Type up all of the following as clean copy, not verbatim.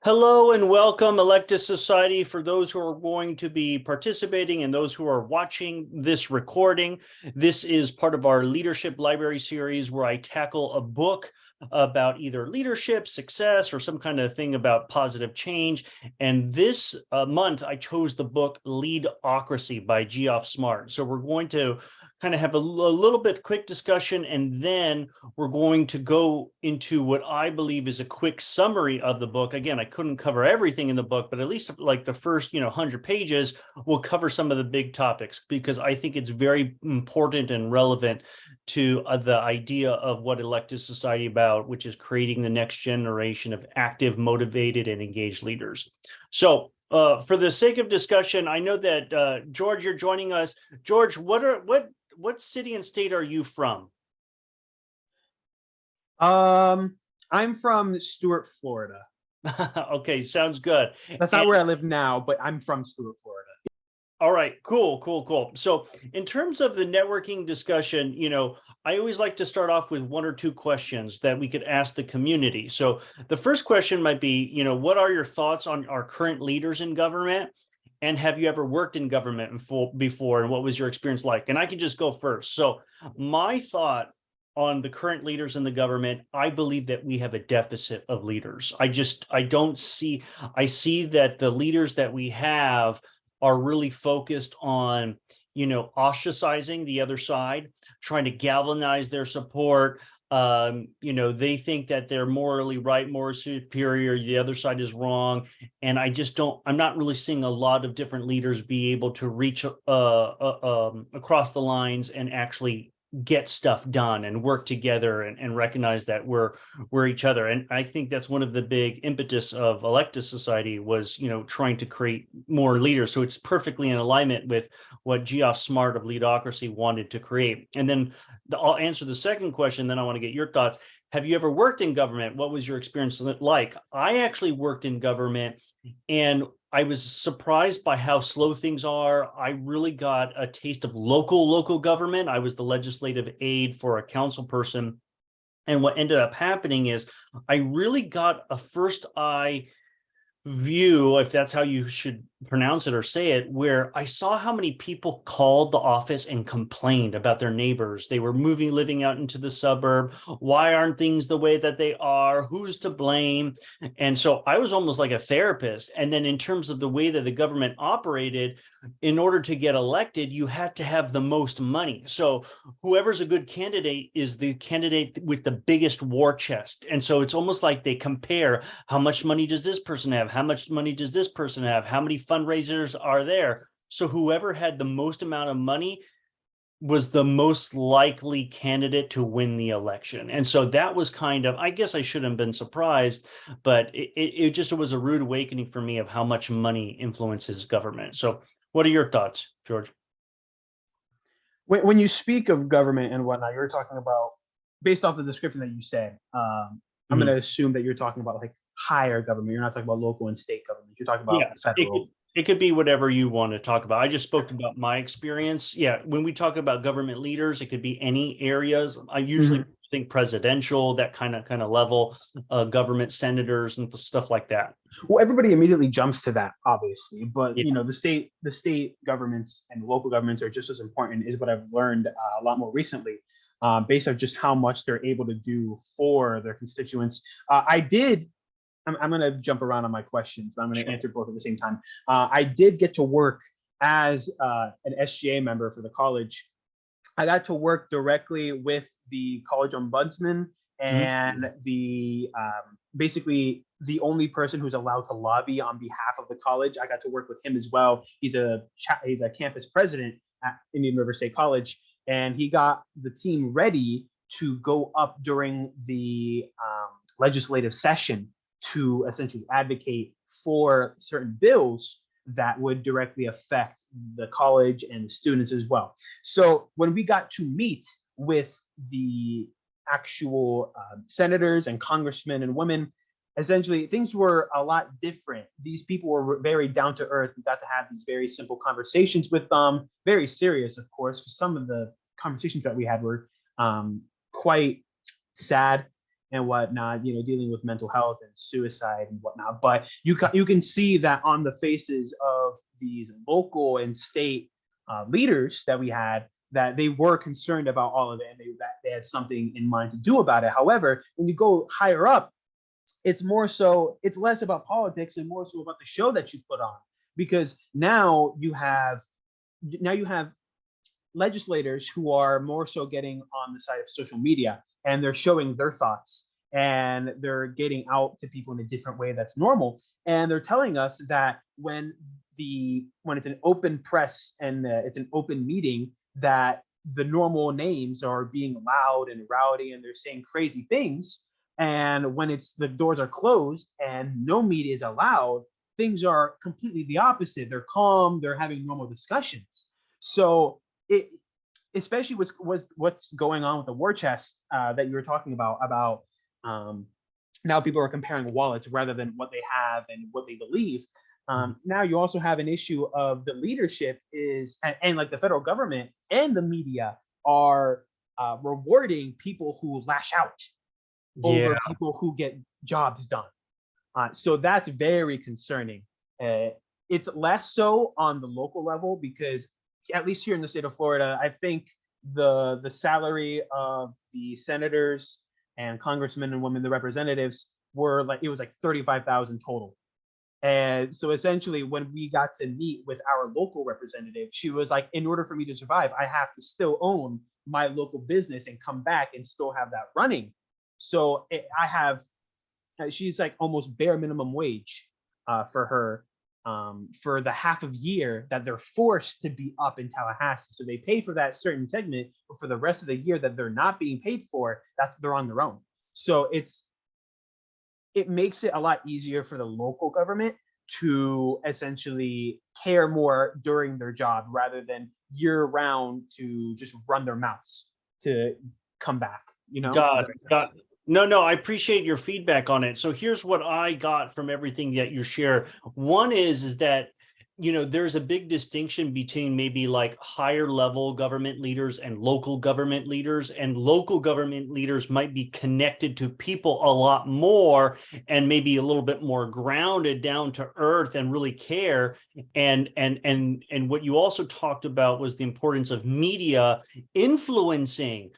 Hello and welcome, Electus Society. For those who are going to be participating and those who are watching this recording, this is part of our Leadership Library series where I tackle a book about either leadership, success, or some kind of thing about positive change. And this month, I chose the book Leadocracy by Geoff. So we're going to kind of have a little bit quick discussion, and then we're going to go into what I believe is a quick summary of the book. Again, I couldn't cover everything in the book, but at least like the first 100 pages will cover some of the big topics, because I think it's very important and relevant to the idea of what Electus Society about, which is creating the next generation of active, motivated, and engaged leaders. So for the sake of discussion, I know that George, you're joining us. George, what city and state are you from? I'm from Stuart, Florida. Okay, sounds good. That's not where I live now, but I'm from Stuart, Florida. All right, cool. So in terms of the networking discussion, I always like to start off with one or two questions that we could ask the community. So the first question might be, what are your thoughts on our current leaders in government? And have you ever worked in government before? And what was your experience like? And I can just go first. So my thought on the current leaders in the government, I believe that we have a deficit of leaders. I see that the leaders that we have are really focused on, ostracizing the other side, trying to galvanize their support. They think that they're morally right, more superior, the other side is wrong. And I'm not really seeing a lot of different leaders be able to reach across the lines and actually get stuff done and work together and recognize that we're each other. And I think that's one of the big impetus of Electus Society was, trying to create more leaders. So it's perfectly in alignment with what Geoff Smart of Leadocracy wanted to create. And then I'll answer the second question, then I want to get your thoughts. Have you ever worked in government? What was your experience like? I actually worked in government, and I was surprised by how slow things are. I really got a taste of local government. I was the legislative aide for a council person. And what ended up happening is I really got a first eye view, if that's how you should pronounce it or say it, where I saw how many people called the office and complained about their neighbors. They were living out into the suburb. Why aren't things the way that they are? Who's to blame? And so I was almost like a therapist. And then in terms of the way that the government operated, in order to get elected, you had to have the most money. So whoever's a good candidate is the candidate with the biggest war chest. And so it's almost like they compare, how much money does this person have? How much money does this person have? How many fundraisers are there? So whoever had the most amount of money was the most likely candidate to win the election. And so that was kind of, I guess I shouldn't have been surprised, but it was a rude awakening for me of how much money influences government. So what are your thoughts, George? When you speak of government and whatnot, you're talking about, based off the description that you said, I'm going to assume that you're talking about like higher government. You're not talking about local and state government. You're talking about federal. It could be whatever you want to talk about. I just spoke about my experience. Yeah, when we talk about government leaders, it could be any areas. I usually think presidential, that kind of level, government senators and stuff like that. Well, everybody immediately jumps to that, obviously, but the state governments and local governments are just as important, is what I've learned a lot more recently, based on just how much they're able to do for their constituents. I'm going to jump around on my questions, but I'm going to answer both at the same time. I did get to work as an SGA member for the college. I got to work directly with the college ombudsman and the basically the only person who's allowed to lobby on behalf of the college. I got to work with him as well. He's a campus president at Indian River State College, and he got the team ready to go up during the legislative session to essentially advocate for certain bills that would directly affect the college and the students as well. So when we got to meet with the actual senators and congressmen and women, essentially things were a lot different. These people were very down to earth. We got to have these very simple conversations with them, very serious, of course, because some of the conversations that we had were quite sad and whatnot, dealing with mental health and suicide and whatnot. But you can see that on the faces of these local and state leaders that we had, that they were concerned about all of it, and that they had something in mind to do about it. However, when you go higher up, it's less about politics and more so about the show that you put on, because now you have legislators who are more so getting on the side of social media, and they're showing their thoughts, and they're getting out to people in a different way that's normal, and they're telling us that when it's an open press and it's an open meeting, that the normal names are being loud and rowdy and they're saying crazy things, and when the doors are closed and no media is allowed, things are completely the opposite. They're calm, they're having normal discussions. So it, especially what's going on with the war chest that you were talking about now people are comparing wallets rather than what they have and what they believe. Now you also have an issue of the leadership and like the federal government and the media are rewarding people who lash out over people who get jobs done. So that's very concerning. It's less so on the local level, because at least here in the state of Florida, I think the salary of the senators and congressmen and women, the representatives, it was like 35,000 total. And so essentially, when we got to meet with our local representative, she was like, in order for me to survive, I have to still own my local business and come back and still have that running. So she's like almost bare minimum wage for her for the half of year that they're forced to be up in Tallahassee. So they pay for that certain segment, but for the rest of the year that they're not being paid for, they're on their own. So it makes it a lot easier for the local government to essentially care more during their job rather than year round to just run their mouths to come back, Got it. No, I appreciate your feedback on it. So here's what I got from everything that you share. One is that, there's a big distinction between maybe like higher level government leaders and local government leaders, and local government leaders might be connected to people a lot more and maybe a little bit more grounded down to earth and really care. And what you also talked about was the importance of media influencing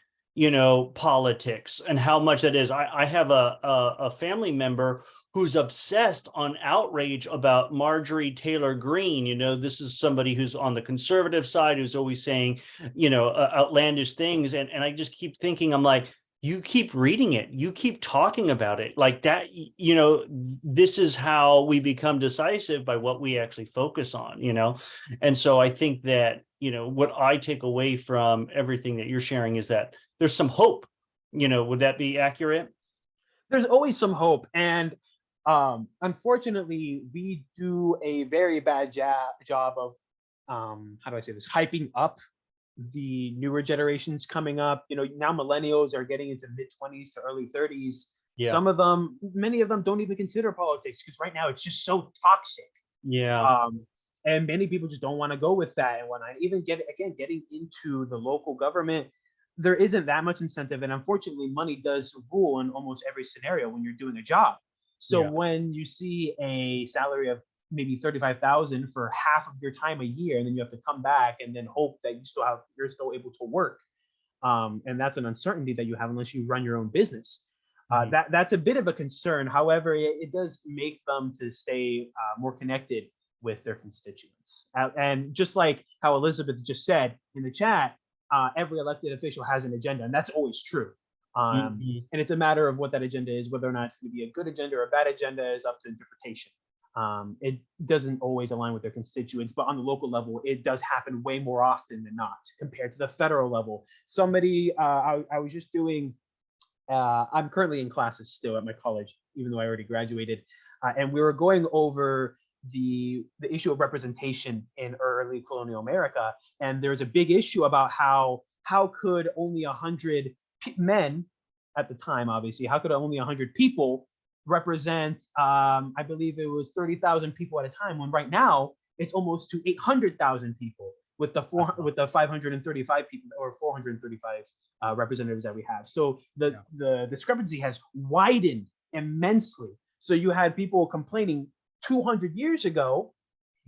politics and how much that is. I have a family member who's obsessed on outrage about Marjorie Taylor Greene. This is somebody who's on the conservative side, who's always saying, outlandish things. And I just keep thinking, I'm like, you keep reading it, you keep talking about it like that. This is how we become decisive, by what we actually focus on, And so I think that, what I take away from everything that you're sharing is that there's some hope. Would that be accurate? There's always some hope. And unfortunately, we do a very bad job of, how do I say this, hyping up the newer generations coming up. Now millennials are getting into mid-20s to early 30s. Yeah. Many of them don't even consider politics, because right now it's just so toxic. Yeah. And many people just don't want to go with that and whatnot. Even getting into the local government, there isn't that much incentive. And unfortunately, money does rule in almost every scenario when you're doing a job. So when you see a salary of maybe 35,000 for half of your time a year, and then you have to come back and then hope that you're still able to work. And that's an uncertainty that you have unless you run your own business. That's a bit of a concern. However, it does make them to stay more connected with their constituents. And just like how Elizabeth just said in the chat, every elected official has an agenda, and that's always true. And it's a matter of what that agenda is. Whether or not it's going to be a good agenda or a bad agenda is up to interpretation. It doesn't always align with their constituents, but on the local level, it does happen way more often than not compared to the federal level. I was just doing, I'm currently in classes still at my college, even though I already graduated, and we were going over the issue of representation in early colonial America. And there's a big issue about how could only 100 men at the time, obviously, how could only 100 people represent, I believe it was 30,000 people at a time, when right now it's almost to 800,000 people. with the 535 people or 435 representatives that we have. So the discrepancy has widened immensely. So you had people complaining 200 years ago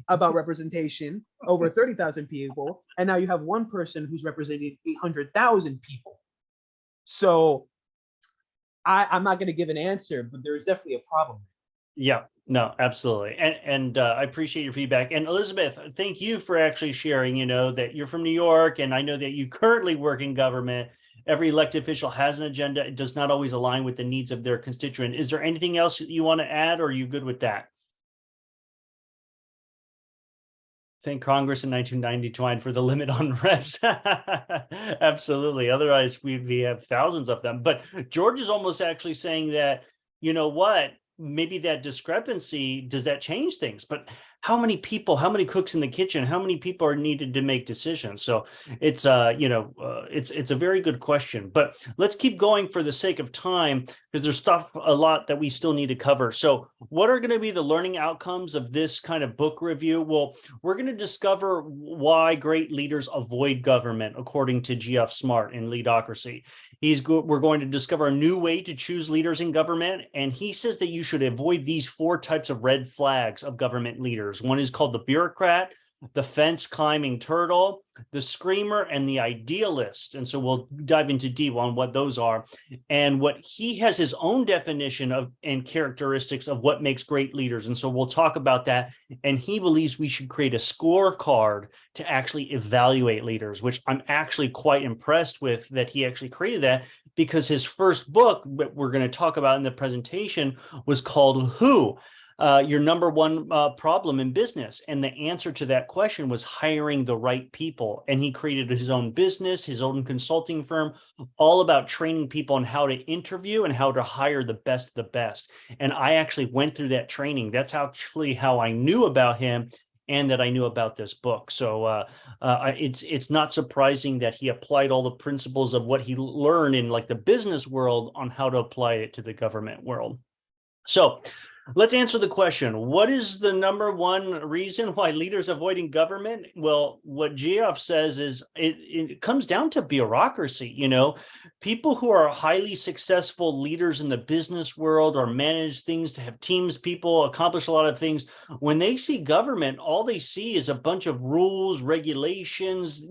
about representation over 30,000 people, and now you have one person who's representing 800,000 people. So I'm not going to give an answer, but there's definitely a problem. Yeah, no, absolutely. And I appreciate your feedback. And Elizabeth, thank you for actually sharing, that you're from New York, and I know that you currently work in government. Every elected official has an agenda. It does not always align with the needs of their constituent. Is there anything else you want to add, or are you good with that? Thank Congress in 1992 for the limit on reps. Absolutely. Otherwise, we have thousands of them. But George is almost actually saying that, maybe that discrepancy, does that change things? But how many people, how many cooks in the kitchen, how many people are needed to make decisions? So it's it's a very good question, but let's keep going for the sake of time, because there's a lot that we still need to cover. So what are going to be the learning outcomes of this kind of book review? Well, we're going to discover why great leaders avoid government, according to Geoff Smart in Leadocracy. We're going to discover a new way to choose leaders in government. And he says that you should avoid these 4 types of red flags of government leaders. One is called the bureaucrat, the fence climbing turtle, the screamer, and the idealist. And so we'll dive into deep on what those are. And what he has his own definition of and characteristics of what makes great leaders. And so we'll talk about that. And he believes we should create a scorecard to actually evaluate leaders, which I'm actually quite impressed with that he actually created that, because his first book that we're going to talk about in the presentation was called Who? Your number one problem in business. And the answer to that question was hiring the right people. And he created his own business, his own consulting firm, all about training people on how to interview and how to hire the best of the best. And I actually went through that training. That's actually how I knew about him and that I knew about this book. So it's not surprising that he applied all the principles of what he learned in like the business world on how to apply it to the government world. So let's answer the question. What is the number one reason why leaders avoiding government? Well, what Geoff says is it comes down to bureaucracy. People who are highly successful leaders in the business world or manage things, to have teams, people accomplish a lot of things. When they see government, all they see is a bunch of rules, regulations,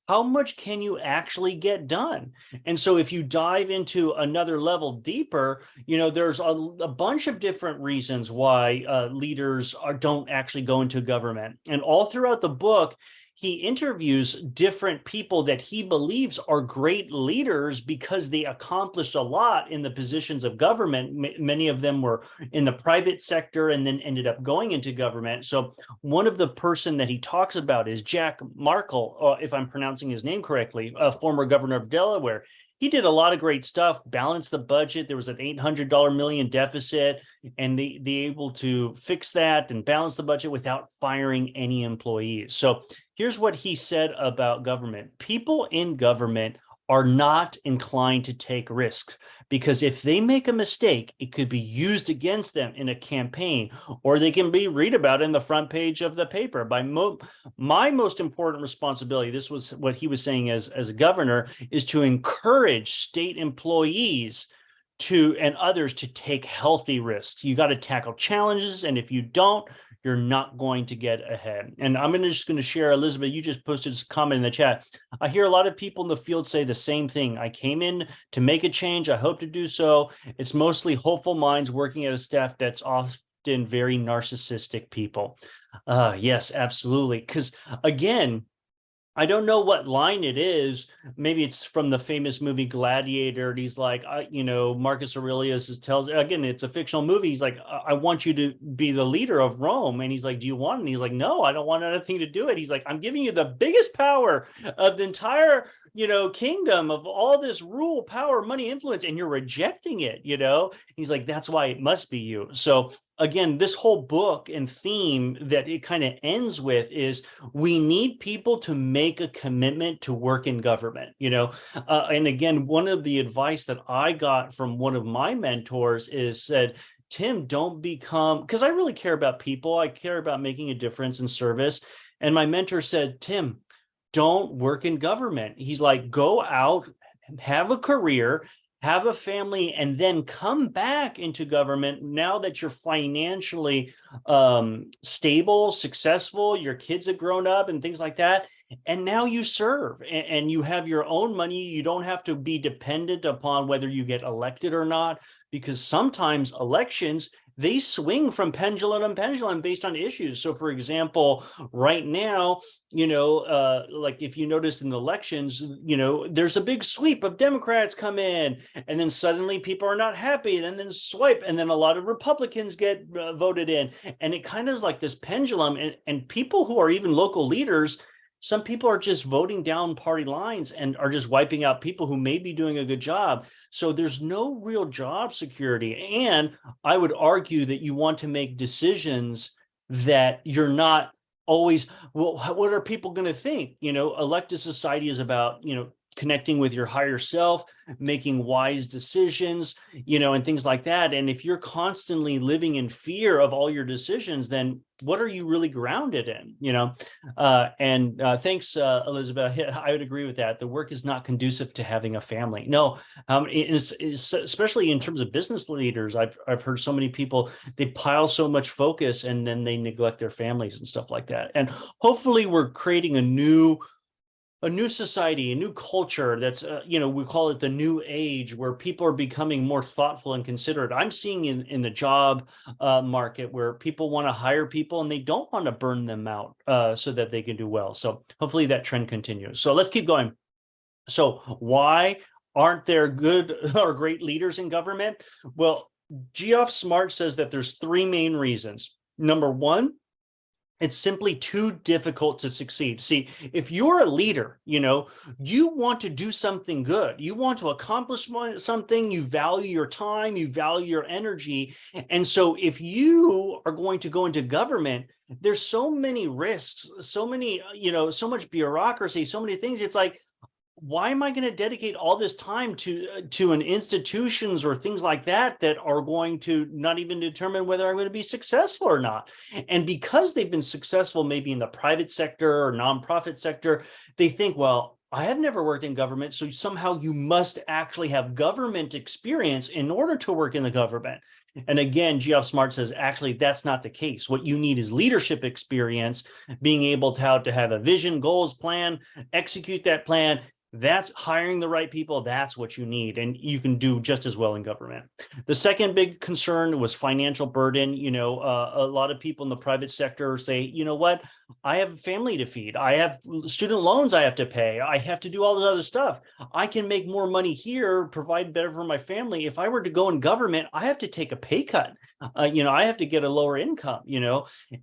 how much can you actually get done? And so if you dive into another level deeper, there's a bunch of different reasons why leaders don't actually go into government. And all throughout the book, he interviews different people that he believes are great leaders because they accomplished a lot in the positions of government. Many of them were in the private sector and then ended up going into government. So one of the person that he talks about is Jack Markle, if I'm pronouncing his name correctly, a former governor of Delaware. He did a lot of great stuff, balanced the budget. There was an $800 million deficit, and they able to fix that and balance the budget without firing any employees. So here's what he said about government. People in government are not inclined to take risks, because if they make a mistake, it could be used against them in a campaign, or they can be read about in the front page of the paper. My most important responsibility, this was what he was saying as a governor, is to encourage state employees and others to take healthy risks. You got to tackle challenges, and if you don't, you're not going to get ahead. And I'm just going to share, Elizabeth, you just posted a comment in the chat. I hear a lot of people in the field say the same thing. I came in to make a change. I hope to do so. It's mostly hopeful minds working at a staff that's often very narcissistic people. Yes, absolutely. Because again, I don't know what line it is. Maybe it's from the famous movie Gladiator. And he's like, Marcus Aurelius tells, again, it's a fictional movie. He's like, I want you to be the leader of Rome. And he's like, do you want it? And he's like, no, I don't want anything to do it. He's like, I'm giving you the biggest power of the entire, kingdom, of all this rule, power, money, influence, and you're rejecting it, He's like, that's why it must be you. So again, this whole book and theme that it kind of ends with is we need people to make a commitment to work in government, and again, one of the advice that I got from one of my mentors is said, Tim, don't become, because I really care about people. I care about making a difference in service. And my mentor said, Tim, don't work in government. He's like, go out, have a career, have a family, and then come back into government now that you're financially stable, successful, your kids have grown up and things like that. And now you serve and you have your own money. You don't have to be dependent upon whether you get elected or not, because sometimes elections, they swing from pendulum to pendulum based on issues. So for example, right now, like if you notice in the elections, there's a big sweep of Democrats come in, and then suddenly people are not happy, and then swipe, and then a lot of Republicans get voted in. And it kind of is like this pendulum, and people who are even local leaders, some people are just voting down party lines and are just wiping out people who may be doing a good job. So there's no real job security. And I would argue that you want to make decisions that you're not always, well, what are people going to think? Elected society is about, connecting with your higher self, making wise decisions, and things like that. And if you're constantly living in fear of all your decisions, then what are you really grounded in? Thanks, Elizabeth. I would agree with that. The work is not conducive to having a family. No, especially in terms of business leaders. I've heard so many people, they pile so much focus and then they neglect their families and stuff like that. And hopefully we're creating a new society, a new culture that's, we call it the new age, where people are becoming more thoughtful and considerate. I'm seeing in the job market where people want to hire people and they don't want to burn them out so that they can do well. So hopefully that trend continues. So let's keep going. So why aren't there good or great leaders in government? Well, Geoff Smart says that there's three main reasons. Number one, it's simply too difficult to succeed. See, if you're a leader, you want to do something good. You want to accomplish something. You value your time. You value your energy. And so if you are going to go into government, there's so many risks, so many, so much bureaucracy, so many things. It's like, why am I going to dedicate all this time to an institutions or things like that are going to not even determine whether I'm going to be successful or not? And because they've been successful maybe in the private sector or nonprofit sector, they think, well, I have never worked in government, so somehow you must actually have government experience in order to work in the government. And again, Geoff Smart says, actually, that's not the case. What you need is leadership experience, being able to have a vision, goals, plan, execute that plan. That's hiring the right people. That's what you need. And you can do just as well in government. The second big concern was financial burden. A lot of people in the private sector say, you know what, I have a family to feed. I have student loans I have to pay. I have to do all this other stuff. I can make more money here, provide better for my family. If I were to go in government, I have to take a pay cut. I have to get a lower income,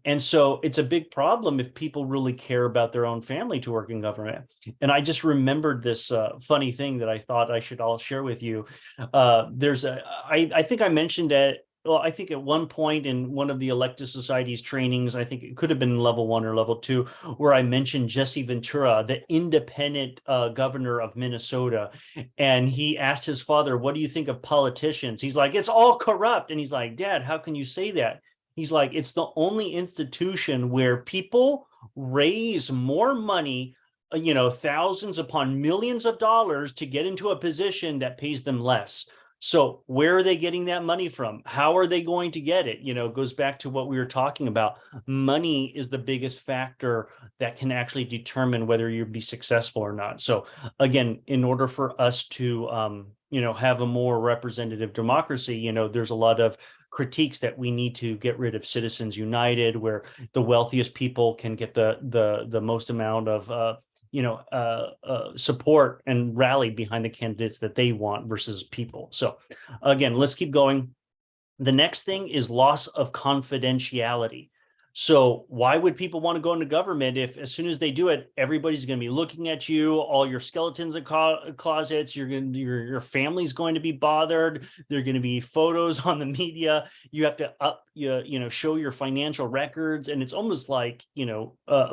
and so it's a big problem if people really care about their own family to work in government. And I just remembered this funny thing that I thought I should all share with you. I think I mentioned it. Well, I think at one point in one of the elected societies trainings, I think it could have been level 1 or level 2, where I mentioned Jesse Ventura, the independent governor of Minnesota. And he asked his father, what do you think of politicians? He's like, it's all corrupt. And he's like, Dad, how can you say that? He's like, it's the only institution where people raise more money, thousands upon millions of dollars to get into a position that pays them less. So where are they getting that money from? How are they going to get it? It goes back to what we were talking about. Money is the biggest factor that can actually determine whether you'll be successful or not. So again, in order for us to, have a more representative democracy, there's a lot of critiques that we need to get rid of Citizens United, where the wealthiest people can get the most amount of support and rally behind the candidates that they want versus people. So again, let's keep going. The next thing is loss of confidentiality. So why would people want to go into government if as soon as they do it, everybody's going to be looking at you, all your skeletons in closets, your family's going to be bothered. There are going to be photos on the media. You have to show your financial records, and it's almost like,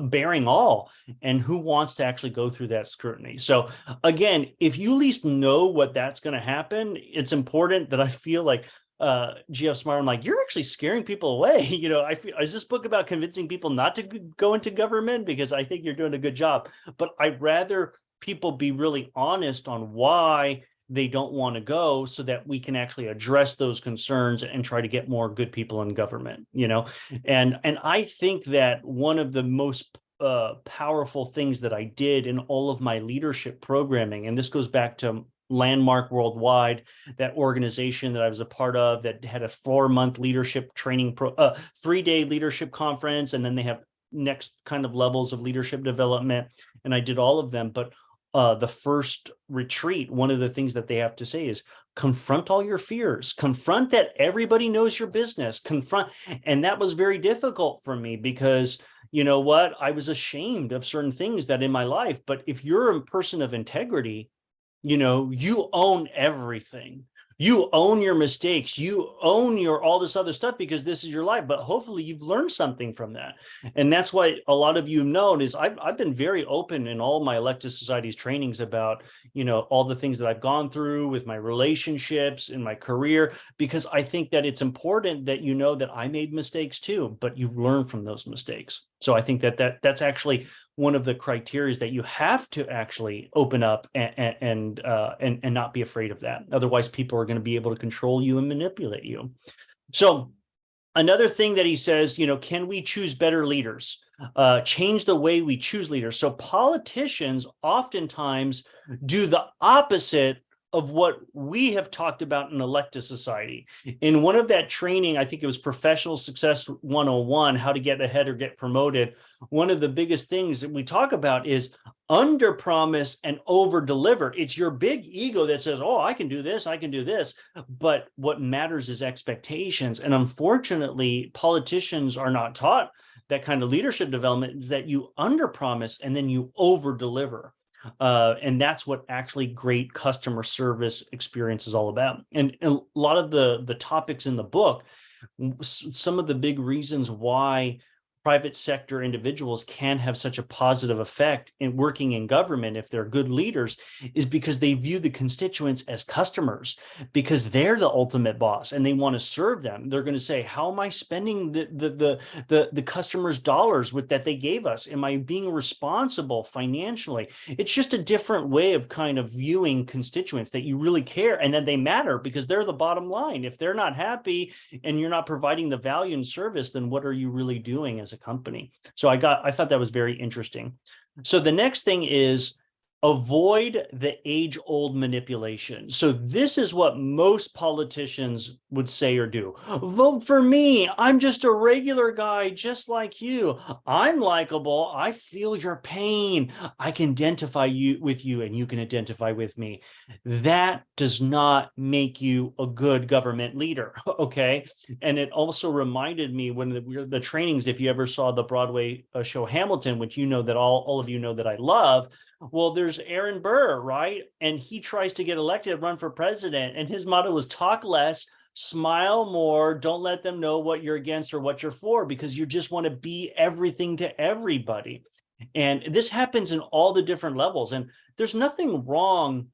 bearing all. And who wants to actually go through that scrutiny? So again, if you at least know what that's going to happen, it's important that I feel like Geoff Smart, I'm like, you're actually scaring people away. I feel, is this book about convincing people not to go into government? Because I think you're doing a good job. But I'd rather people be really honest on why they don't want to go, so that we can actually address those concerns and try to get more good people in government. And I think that one of the most powerful things that I did in all of my leadership programming, and this goes back to Landmark Worldwide, that organization that I was a part of, that had a 4-month leadership training 3-day leadership conference, and then they have next kind of levels of leadership development, and I did all of them. But the first retreat, one of the things that they have to say is confront all your fears, confront that everybody knows your business, confront. And that was very difficult for me, because you know what, I was ashamed of certain things that in my life. But if you're a person of integrity, you own everything. You own your mistakes. You own your all this other stuff, because this is your life. But hopefully you've learned something from that. And that's why a lot of you have known is I've been very open in all my elected societies trainings about, all the things that I've gone through with my relationships in my career, because I think that it's important that that I made mistakes too, but you learn from those mistakes. So I think that's actually one of the criteria, that you have to actually open up and not be afraid of that. Otherwise, people are going to be able to control you and manipulate you. So another thing that he says, can we choose better leaders? Change the way we choose leaders. So politicians oftentimes do the opposite of what we have talked about in elected society. In one of that training, I think it was Professional Success 101, how to get ahead or get promoted. One of the biggest things that we talk about is under promise and over deliver. It's your big ego that says, oh, I can do this, I can do this. But what matters is expectations. And unfortunately, politicians are not taught that kind of leadership development, is that you under promise and then you over deliver. And that's what actually great customer service experience is all about. And a lot of the topics in the book, some of the big reasons why private sector individuals can have such a positive effect in working in government if they're good leaders, is because they view the constituents as customers, because they're the ultimate boss and they want to serve them. They're going to say, how am I spending the customers' dollars that they gave us? Am I being responsible financially? It's just a different way of kind of viewing constituents, that you really care and that they matter, because they're the bottom line. If they're not happy and you're not providing the value and service, then what are you really doing as a company? So I thought that was very interesting. So the next thing is avoid the age-old manipulation. So this is what most politicians would say or do. Vote for me. I'm just a regular guy, just like you. I'm likable. I feel your pain. I can identify with you and you can identify with me. That does not make you a good government leader, okay? And it also reminded me when the trainings, if you ever saw the Broadway show Hamilton, which that all of you know that I love. Well, there's Aaron Burr, right? And he tries to get elected, run for president. And his motto was talk less, smile more, don't let them know what you're against or what you're for, because you just want to be everything to everybody. And this happens in all the different levels. And there's nothing wrong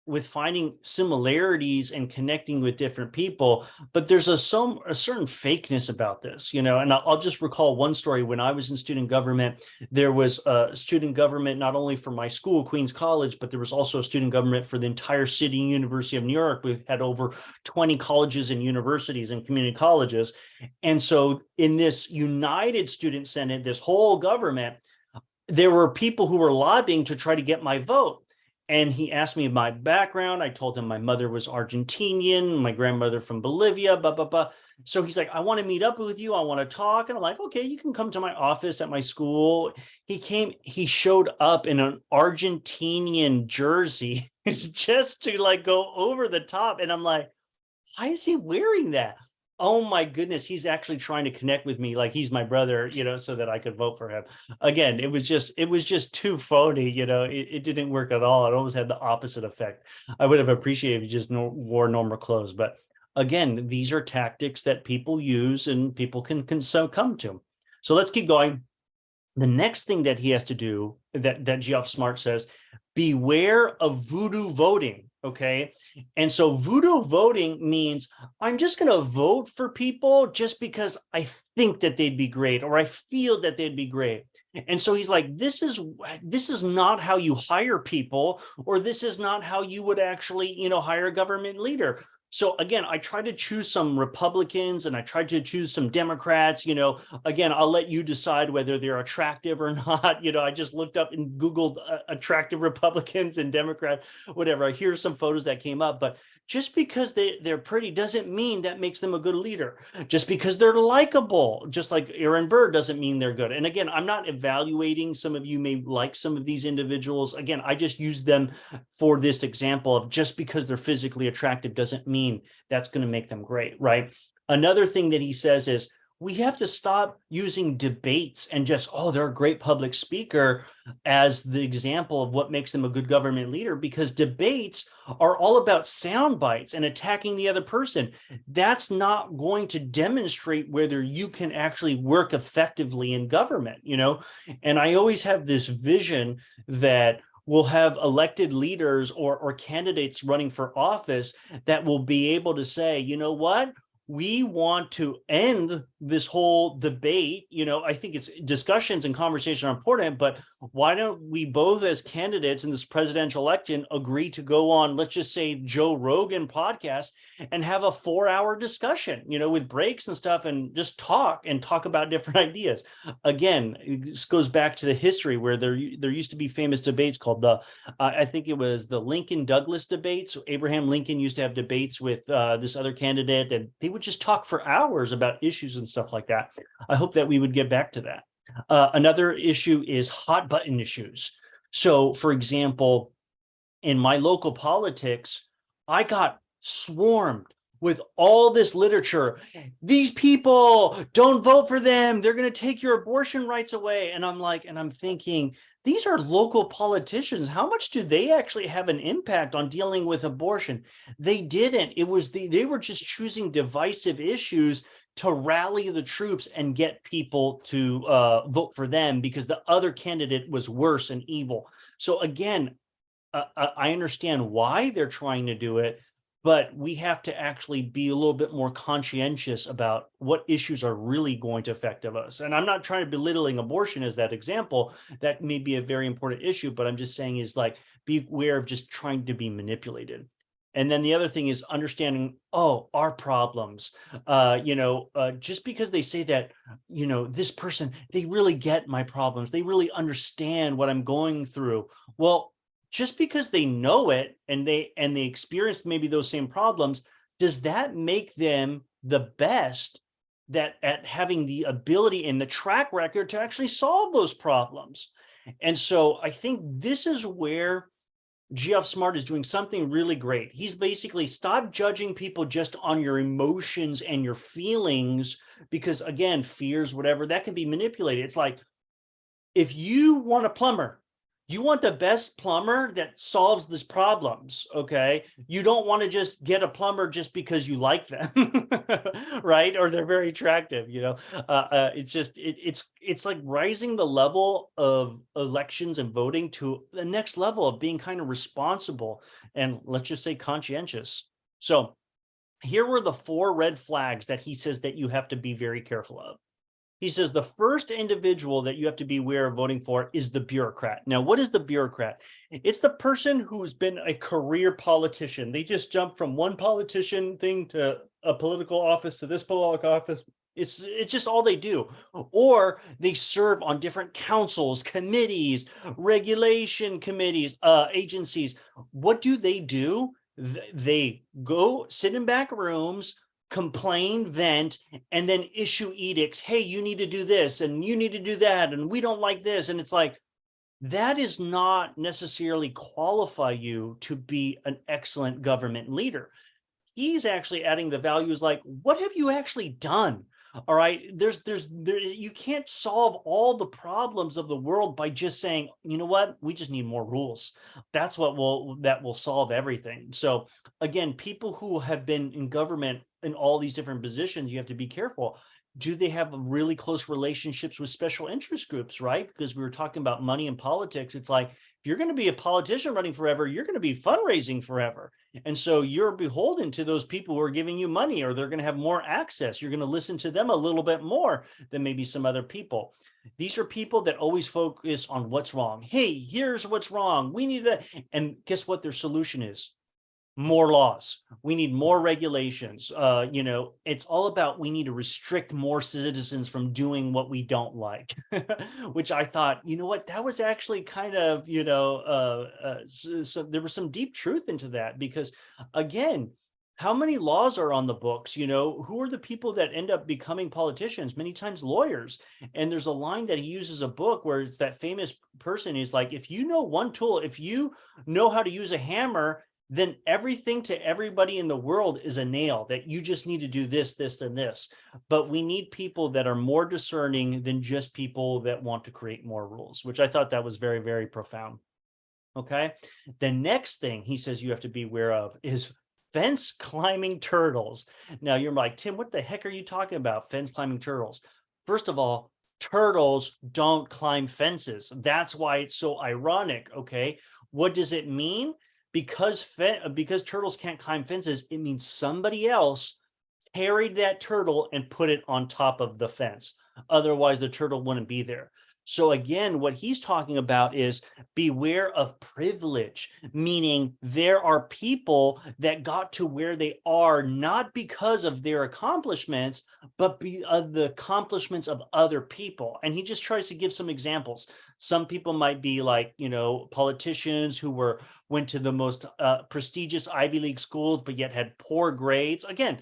with finding similarities and connecting with different people, but there's a certain fakeness about this, and I'll just recall one story. When I was in student government, there was a student government not only for my school, Queens College, but there was also a student government for the entire city and University of New York. We had over 20 colleges and universities and community colleges. And so in this United Student Senate, this whole government, there were people who were lobbying to try to get my vote. And he asked me my background. I told him my mother was Argentinian, my grandmother from Bolivia, blah, blah, blah. So he's like, I want to meet up with you. I want to talk. And I'm like, okay, you can come to my office at my school. He showed up in an Argentinian jersey just to go over the top. And I'm like, why is he wearing that? Oh my goodness, he's actually trying to connect with me like he's my brother, so that I could vote for him. Again, it was just too phony, it didn't work at all. It almost had the opposite effect. I would have appreciated if he just wore normal clothes. But again, these are tactics that people use and people can succumb to. So let's keep going. The next thing that he has to do, that Geoff Smart says, beware of voodoo voting. Okay. And so voodoo voting means I'm just going to vote for people just because I think that they'd be great, or I feel that they'd be great. And so he's like, this is not how you hire people, or this is not how you would actually, hire a government leader. So again, I tried to choose some Republicans and I tried to choose some Democrats. Again, I'll let you decide whether they're attractive or not. I just looked up and Googled attractive Republicans and Democrats, whatever. Here's some photos that came up, but just because they're pretty doesn't mean that makes them a good leader. Just because they're likable, just like Aaron Burr, doesn't mean they're good. And again, I'm not evaluating. Some of you may like some of these individuals. Again, I just use them for this example of just because they're physically attractive doesn't mean that's going to make them great, right? Another thing that he says is we have to stop using debates and just, oh, they're a great public speaker as the example of what makes them a good government leader, because debates are all about sound bites and attacking the other person. That's not going to demonstrate whether you can actually work effectively in government, And I always have this vision that we'll have elected leaders or candidates running for office that will be able to say, you know what? We want to end this whole debate. I think it's discussions and conversation are important, but why don't we both as candidates in this presidential election agree to go on, let's just say Joe Rogan podcast and have a 4-hour discussion, with breaks and stuff, and just talk about different ideas. Again, this goes back to the history where there used to be famous debates called I think it was the Lincoln Douglas debates. Abraham Lincoln used to have debates with this other candidate, and they would just talk for hours about issues and stuff like that. I hope that we would get back to that. Another issue is hot button issues. So, for example, in my local politics, I got swarmed with all this literature. These people, don't vote for them. They're going to take your abortion rights away. And I'm thinking, these are local politicians. How much do they actually have an impact on dealing with abortion? They didn't. They were just choosing divisive issues to rally the troops and get people to vote for them because the other candidate was worse and evil. So again, I understand why they're trying to do it, but we have to actually be a little bit more conscientious about what issues are really going to affect us. And I'm not trying to belittling abortion as that example. That may be a very important issue, but I'm just saying is be aware of just trying to be manipulated. And then the other thing is understanding, our problems, just because they say that, this person, they really get my problems. They really understand what I'm going through. Well, just because they know it and they experienced maybe those same problems, does that make them the best at having the ability and the track record to actually solve those problems? And so I think this is where Geoff Smart is doing something really great. He's basically stop judging people just on your emotions and your feelings, because again, fears, whatever, that can be manipulated. It's like, if you want a plumber, you want the best plumber that solves these problems, okay? You don't want to just get a plumber just because you like them, right? Or they're very attractive, it's like rising the level of elections and voting to the next level of being kind of responsible and let's just say conscientious. So here were the 4 red flags that he says that you have to be very careful of. He says the first individual that you have to be aware of voting for is the bureaucrat. Now, what is the bureaucrat? It's the person who's been a career politician. They just jump from one politician thing to a political office to this political office. It's just all they do. Or they serve on different councils, committees, regulation committees, agencies. What do? They go sit in back rooms, complain, vent, and then issue edicts. Hey, you need to do this and you need to do that, and we don't like this. And it's like, that is not necessarily qualify you to be an excellent government leader. He's actually adding the values like, what have you actually done? All right, you can't solve all the problems of the world by just saying, you know what, we just need more rules. That's that will solve everything. So again, people who have been in government in all these different positions, you have to be careful. Do they have really close relationships with special interest groups, right? Because we were talking about money and politics. It's like, if you're going to be a politician running forever, you're going to be fundraising forever. And so you're beholden to those people who are giving you money, or they're going to have more access. You're going to listen to them a little bit more than maybe some other people. These are people that always focus on what's wrong. Hey, here's what's wrong. We need that. And guess what their solution is? More laws. We need more regulations. It's all about, we need to restrict more citizens from doing what we don't like. Which I thought, that was actually kind of, so there was some deep truth into that, because again, how many laws are on the books? Who are the people that end up becoming politicians? Many times lawyers. And there's a line that he uses a book where it's that famous person. He's like, if you know one tool, if you know how to use a hammer, then everything to everybody in the world is a nail, that you just need to do this, this, and this. But we need people that are more discerning than just people that want to create more rules, which I thought that was very, very profound. Okay. The next thing he says you have to be aware of is fence climbing turtles. Now you're like, Tim, what the heck are you talking about? Fence climbing turtles. First of all, turtles don't climb fences. That's why it's so ironic. Okay. What does it mean? Because turtles can't climb fences, it means somebody else carried that turtle and put it on top of the fence. Otherwise, the turtle wouldn't be there. So again, what he's talking about is beware of privilege, meaning there are people that got to where they are not because of their accomplishments, but of the accomplishments of other people. And he just tries to give some examples. Some people might be like, politicians who went to the most prestigious Ivy League schools, but yet had poor grades. Again,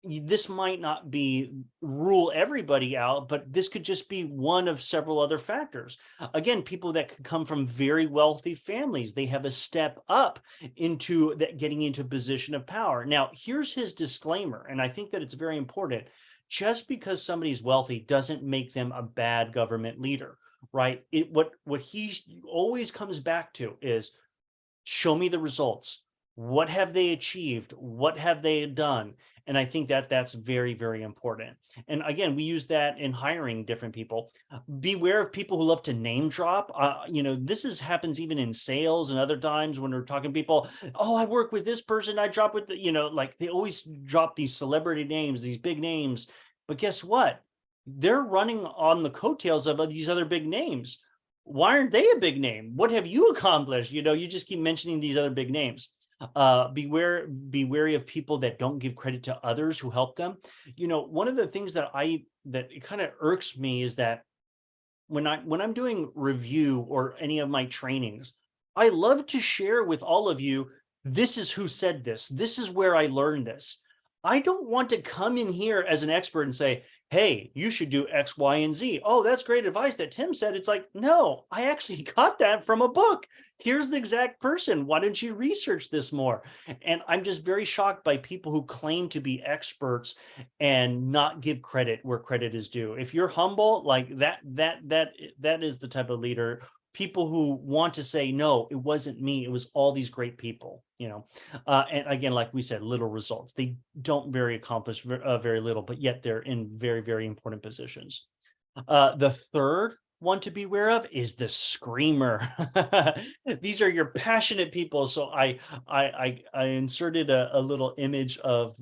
this might not be rule everybody out, but this could just be one of several other factors. Again, people that could come from very wealthy families, they have a step up into that, getting into a position of power. Now, here's his disclaimer, and I think that it's very important. Just because somebody's wealthy doesn't make them a bad government leader, right? What he always comes back to is, show me the results. What have they achieved? What have they done? And I think that that's very, very important. And again, we use that in hiring different people. Beware of people who love to name drop. This happens even in sales and other times when we're talking to people. Oh, I work with this person. I drop with like they always drop these celebrity names, these big names. But guess what? They're running on the coattails of these other big names. Why aren't they a big name? What have you accomplished? You just keep mentioning these other big names. Be wary of people that don't give credit to others who help them. One of the things that it kind of irks me is that when I'm doing review or any of my trainings, I love to share with all of you, this is who said this. This is where I learned this. I don't want to come in here as an expert and say, hey, you should do X, Y, and Z. Oh, that's great advice that Tim said. It's like, no, I actually got that from a book. Here's the exact person. Why don't you research this more? And I'm just very shocked by people who claim to be experts and not give credit where credit is due. If you're humble, like that is the type of leader. People who want to say, no, it wasn't me. It was all these great people, and again, like we said, little results. They don't accomplish very little, but yet they're in very, very important positions. The third one to beware of is the screamer. These are your passionate people. So I inserted a little image of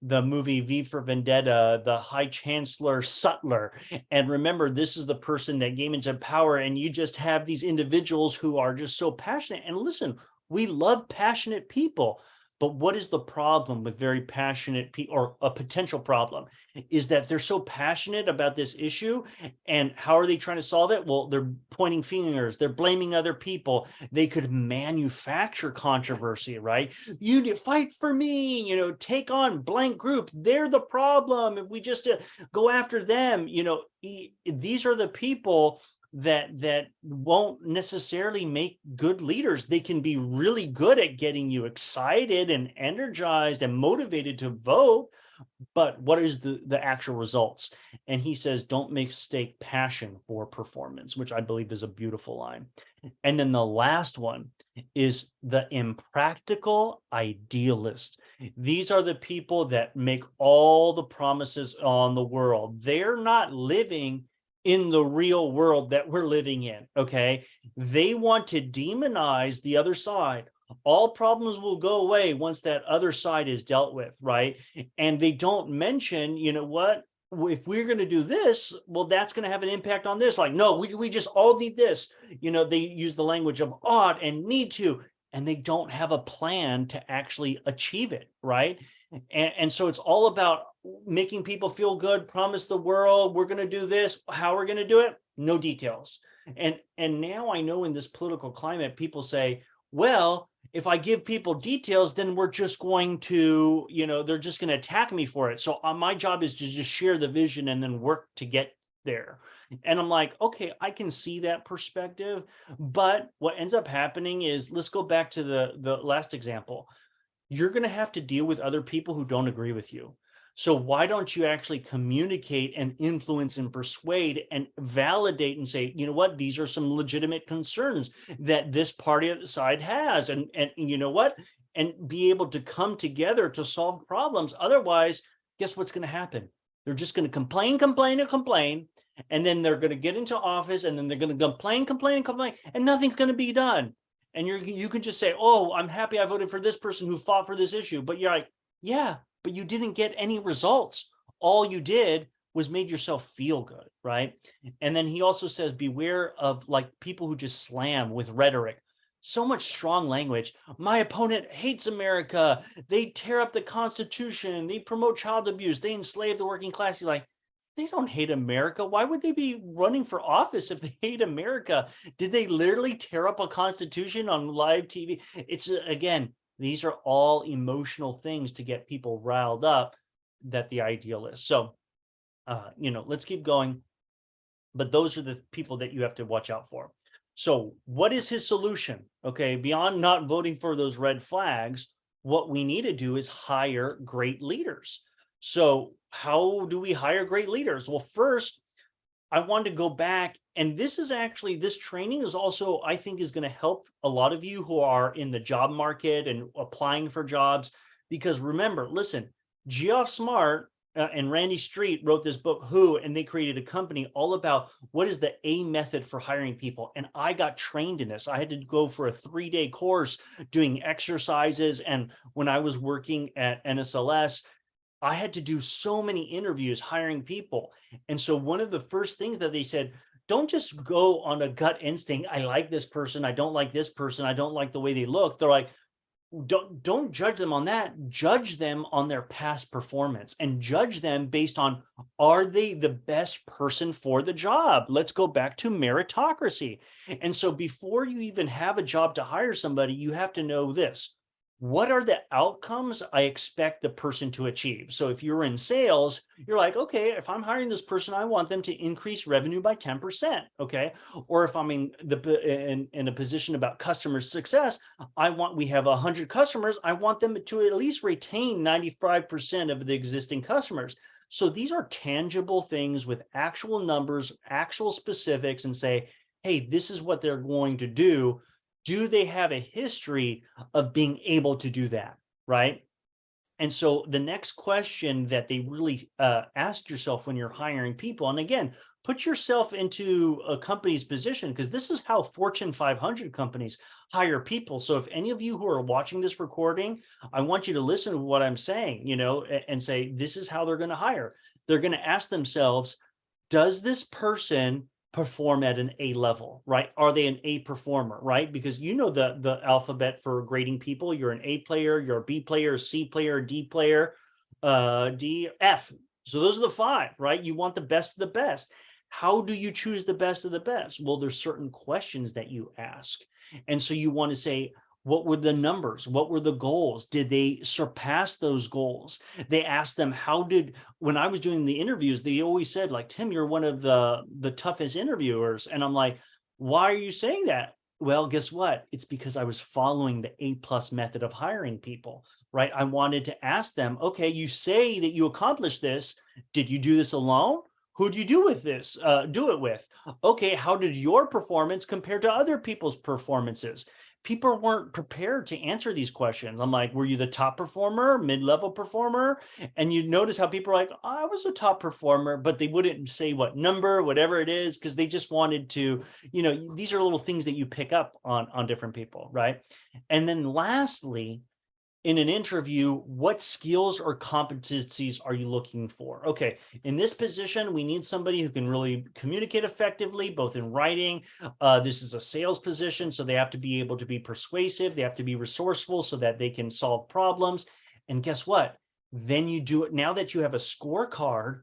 the movie V for Vendetta, the High Chancellor Sutler. And remember, this is the person that came into power, and you just have these individuals who are just so passionate. And listen, we love passionate people. But what is the problem with very passionate people, or a potential problem, is that they're so passionate about this issue. And how are they trying to solve it? Well, they're pointing fingers. They're blaming other people. They could manufacture controversy, right? You need fight for me, take on blank group. They're the problem. If we just go after them, these are the people that won't necessarily make good leaders. They can be really good at getting you excited and energized and motivated to vote, but what is the actual results? And he says, don't mistake passion for performance, which I believe is a beautiful line. And then the last one is the impractical idealist. These are the people that make all the promises on the world. They're not living in the real world that we're living in. Okay. They want to demonize the other side. All problems will go away once that other side is dealt with, right? And they don't mention, you know what? If we're going to do this, well, that's going to have an impact on this. Like, no, we just all need this. You know, they use the language of ought and need to, and they don't have a plan to actually achieve it, right? And so it's all about making people feel good, promise the world, we're going to do this, how we're going to do it, no details. And now I know in this political climate, people say, well, if I give people details, then we're just going to, you know, they're just going to attack me for it. So my job is to just share the vision and then work to get there. And I'm like, okay, I can see that perspective. But what ends up happening is, let's go back to the last example. You're going to have to deal with other people who don't agree with you. So why don't you actually communicate and influence and persuade and validate and say, you know what, these are some legitimate concerns that this party side has, and you know what, and be able to come together to solve problems. Otherwise, guess what's going to happen? They're just going to complain, and then they're going to get into office, and then they're going to complain, and nothing's going to be done. And you can just say, oh, I'm happy I voted for this person who fought for this issue. But you're like, yeah, but you didn't get any results. All you did was made yourself feel good, right? And then he also says, beware of like people who just slam with rhetoric. So much strong language. My opponent hates America. They tear up the Constitution. They promote child abuse. They enslave the working class. He's like, they don't hate America. Why would they be running for office if they hate America? Did they literally tear up a constitution on live TV? It's, again, these are all emotional things to get people riled up, that the idealist. So, you know, let's keep going. But those are the people that you have to watch out for. So what is his solution? Okay, beyond not voting for those red flags, what we need to do is hire great leaders. So how do we hire great leaders? Well, first, I want to go back, and this is actually, this training is also, I think, is going to help a lot of you who are in the job market and applying for jobs. Because remember, listen, Geoff Smart and Randy Street wrote this book, Who, and they created a company all about what is the A method for hiring people. And I got trained in this. I had to go for a 3-day course doing exercises. And when I was working at NSLS, I had to do so many interviews hiring people. And so one of the first things that they said, don't just go on a gut instinct. I like this person. I don't like this person. I don't like the way they look. They're like, don't judge them on that. Judge them on their past performance, and judge them based on, are they the best person for the job? Let's go back to meritocracy. And so before you even have a job to hire somebody, you have to know this. What are the outcomes I expect the person to achieve? So if you're in sales, you're like, okay, if I'm hiring this person, I want them to increase revenue by 10%. Okay. Or if I'm in a position about customer success, we have 100 customers. I want them to at least retain 95% of the existing customers. So these are tangible things with actual numbers, actual specifics, and say, hey, this is what they're going to do. Do they have a history of being able to do that, right? And so the next question that they really ask yourself when you're hiring people, and again, put yourself into a company's position, because this is how Fortune 500 companies hire people. So if any of you who are watching this recording, I want you to listen to what I'm saying, you know, and say, this is how they're going to hire. They're going to ask themselves, does this person perform at an A level, right? Are they an A performer, right? Because you know the alphabet for grading people. You're an A player, you're a B player, C player, D player, D, F. So those are the 5, right? You want the best of the best. How do you choose the best of the best? Well, there's certain questions that you ask. And so you want to say, what were the numbers? What were the goals? Did they surpass those goals? They asked them, when I was doing the interviews, they always said, like, Tim, you're one of the toughest interviewers. And I'm like, why are you saying that? Well, guess what? It's because I was following the A+ method of hiring people, right? I wanted to ask them, okay, you say that you accomplished this. Did you do this alone? Who do you do it with? Okay, how did your performance compare to other people's performances? people weren't prepared to answer these questions. I'm like, were you the top performer, mid-level performer? And you notice how people are like, oh, I was a top performer, but they wouldn't say what number, whatever it is, because they just wanted to, these are little things that you pick up on different people, right? And then lastly, in an interview, what skills or competencies are you looking for? Okay, in this position, we need somebody who can really communicate effectively, both in writing. This is a sales position, so they have to be able to be persuasive. They have to be resourceful so that they can solve problems. And guess what? Then you do it. Now that you have a scorecard,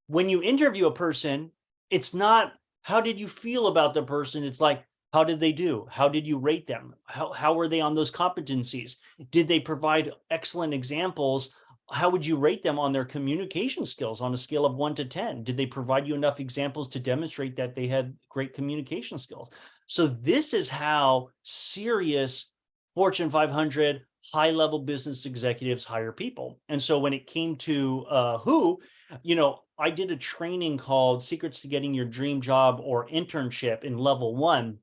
when you interview a person, it's not, how did you feel about the person? It's like, how did they do? How did you rate them? How were they on those competencies? Did they provide excellent examples? How would you rate them on their communication skills on a scale of 1 to 10? Did they provide you enough examples to demonstrate that they had great communication skills? So this is how serious Fortune 500 high-level business executives hire people. And so when it came to I did a training called Secrets to Getting Your Dream Job or Internship in level 1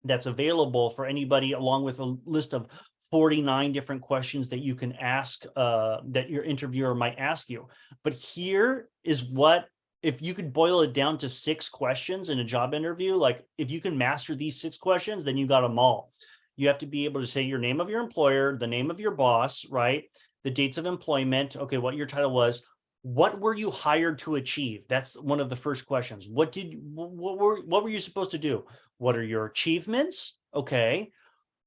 that's available for anybody, along with a list of 49 different questions that you can ask, that your interviewer might ask you. But here is what, if you could boil it down to 6 questions in a job interview, like if you can master these 6 questions, then you got them all. You have to be able to say your name of your employer, the name of your boss, right? The dates of employment, okay, what your title was. What were you hired to achieve? That's one of the first questions. What were you supposed to do? What are your achievements? Okay.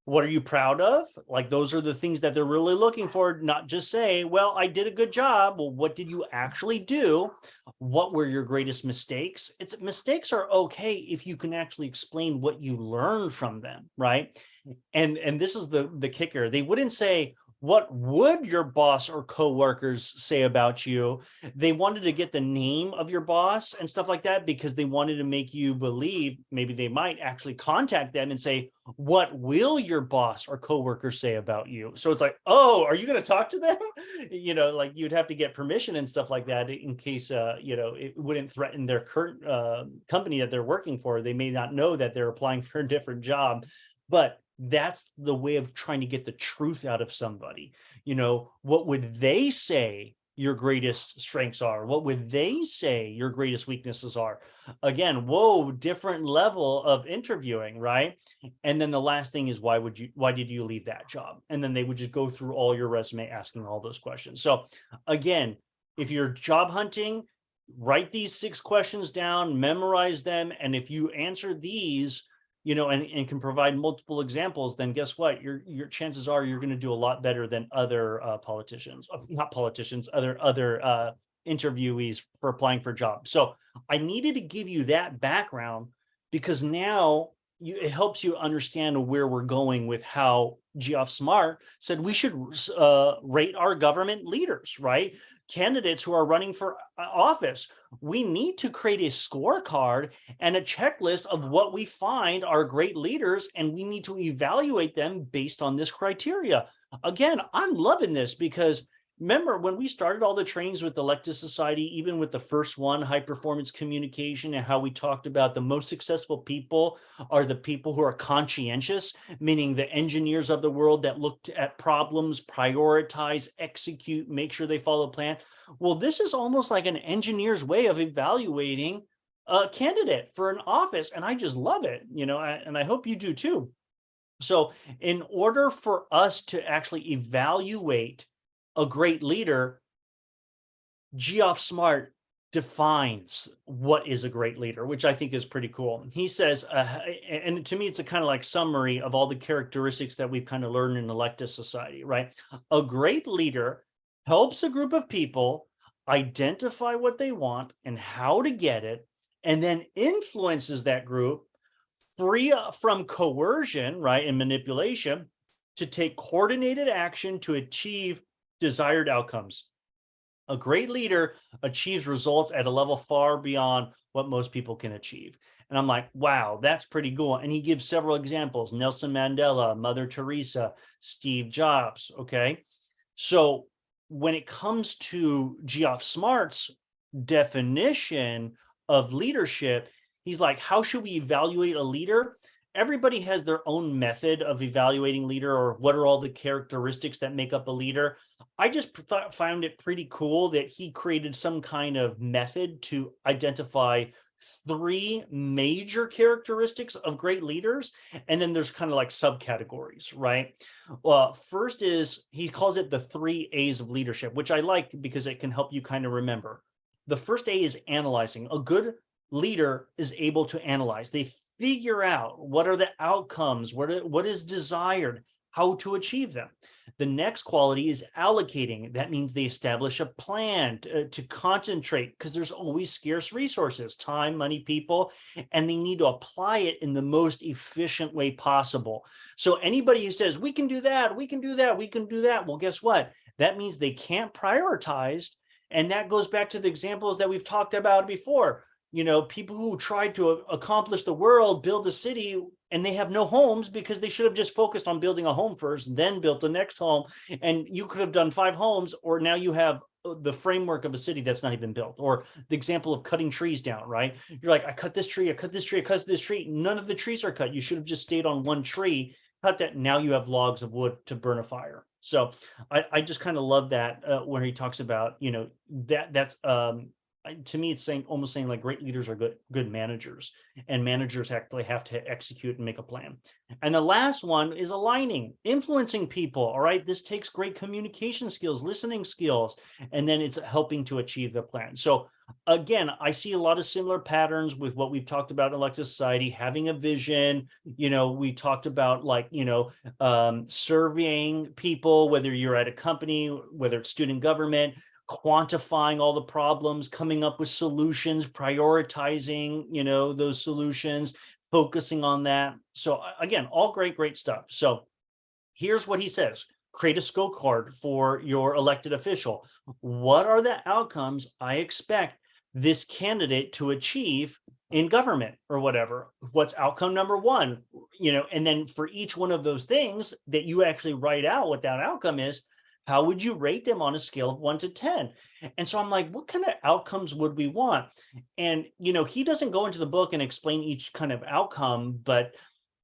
What are you proud of? Like, those are the things that they're really looking for, not just say, well, I did a good job. Well, what did you actually do? What were your greatest mistakes? Mistakes are okay if you can actually explain what you learned from them, right? And this is the kicker. They wouldn't say, what would your boss or coworkers say about you? They wanted to get the name of your boss and stuff like that because they wanted to make you believe maybe they might actually contact them and say, what will your boss or coworkers say about you? So it's like, oh, are you going to talk to them? Like you'd have to get permission and stuff like that in case, it wouldn't threaten their current company that they're working for. They may not know that they're applying for a different job, but that's the way of trying to get the truth out of somebody. What would they say your greatest strengths are? What would they say your greatest weaknesses are? Again, whoa, different level of interviewing, right? And then the last thing is, why did you leave that job? And then they would just go through all your resume asking all those questions. So again, if you're job hunting, write these 6 questions down, memorize them. And if you answer these, and can provide multiple examples, then guess what? Your chances are you're going to do a lot better than other other interviewees for applying for jobs. So I needed to give you that background because now it helps you understand where we're going with how Geoff Smart said we should rate our government leaders, right? Candidates who are running for office. We need to create a scorecard and a checklist of what we find are great leaders, and we need to evaluate them based on this criteria. Again, I'm loving this because remember when we started all the trainings with the Electus Society, even with the first one, high performance communication, and how we talked about the most successful people are the people who are conscientious, meaning the engineers of the world that looked at problems, prioritize, execute, make sure they follow a plan. Well, this is almost like an engineer's way of evaluating a candidate for an office. And I just love it, and I hope you do too. So in order for us to actually evaluate a great leader, Geoff Smart defines what is a great leader, which I think is pretty cool. He says, and to me, it's a kind of like summary of all the characteristics that we've kind of learned in Electus Society, right? A great leader helps a group of people identify what they want and how to get it, and then influences that group free from coercion, right, and manipulation to take coordinated action to achieve desired outcomes. A great leader achieves results at a level far beyond what most people can achieve. And I'm like, wow, that's pretty cool. And he gives several examples: Nelson Mandela, Mother Teresa, Steve Jobs. Okay. So when it comes to Geoff Smart's definition of leadership, he's like, how should we evaluate a leader? everybody has their own method of evaluating leader, or what are all the characteristics that make up a leader. I just found it pretty cool that he created some kind of method to identify three major characteristics of great leaders, and then there's kind of like subcategories, right? Well, first is, he calls it the 3 A's of leadership, which I like because it can help you kind of remember. The first A is analyzing. A good leader is able to analyze. They figure out what are the outcomes, what is desired, how to achieve them. The next quality is allocating. That means they establish a plan to concentrate, because there's always scarce resources, time, money, people, and they need to apply it in the most efficient way possible. So anybody who says, we can do that, we can do that, we can do that, well, guess what? That means they can't prioritize. And that goes back to the examples that we've talked about before. People who tried to accomplish the world, build a city, and they have no homes because they should have just focused on building a home first, then built the next home. And you could have done 5 homes, or now you have the framework of a city that's not even built. Or the example of cutting trees down, right? You're like, I cut this tree, I cut this tree, I cut this tree. None of the trees are cut. You should have just stayed on one tree, cut that. Now you have logs of wood to burn a fire. So I just kind of love that where he talks about, that's to me, it's almost saying like great leaders are good managers, and managers actually have to execute and make a plan. And the last one is aligning, influencing people. All right, this takes great communication skills, listening skills, and then it's helping to achieve the plan. So again, I see a lot of similar patterns with what we've talked about in Elected Society, having a vision. We talked about surveying people, whether you're at a company, whether it's student government, quantifying all the problems, coming up with solutions, prioritizing, those solutions, focusing on that. So again, all great stuff. So here's what he says: create a scorecard for your elected official. What are the outcomes I expect this candidate to achieve in government, or whatever? What's outcome number 1? And then for each one of those things that you actually write out what that outcome is, how would you rate them on a scale of 1 to 10? And so I'm like, what kind of outcomes would we want? And, he doesn't go into the book and explain each kind of outcome, but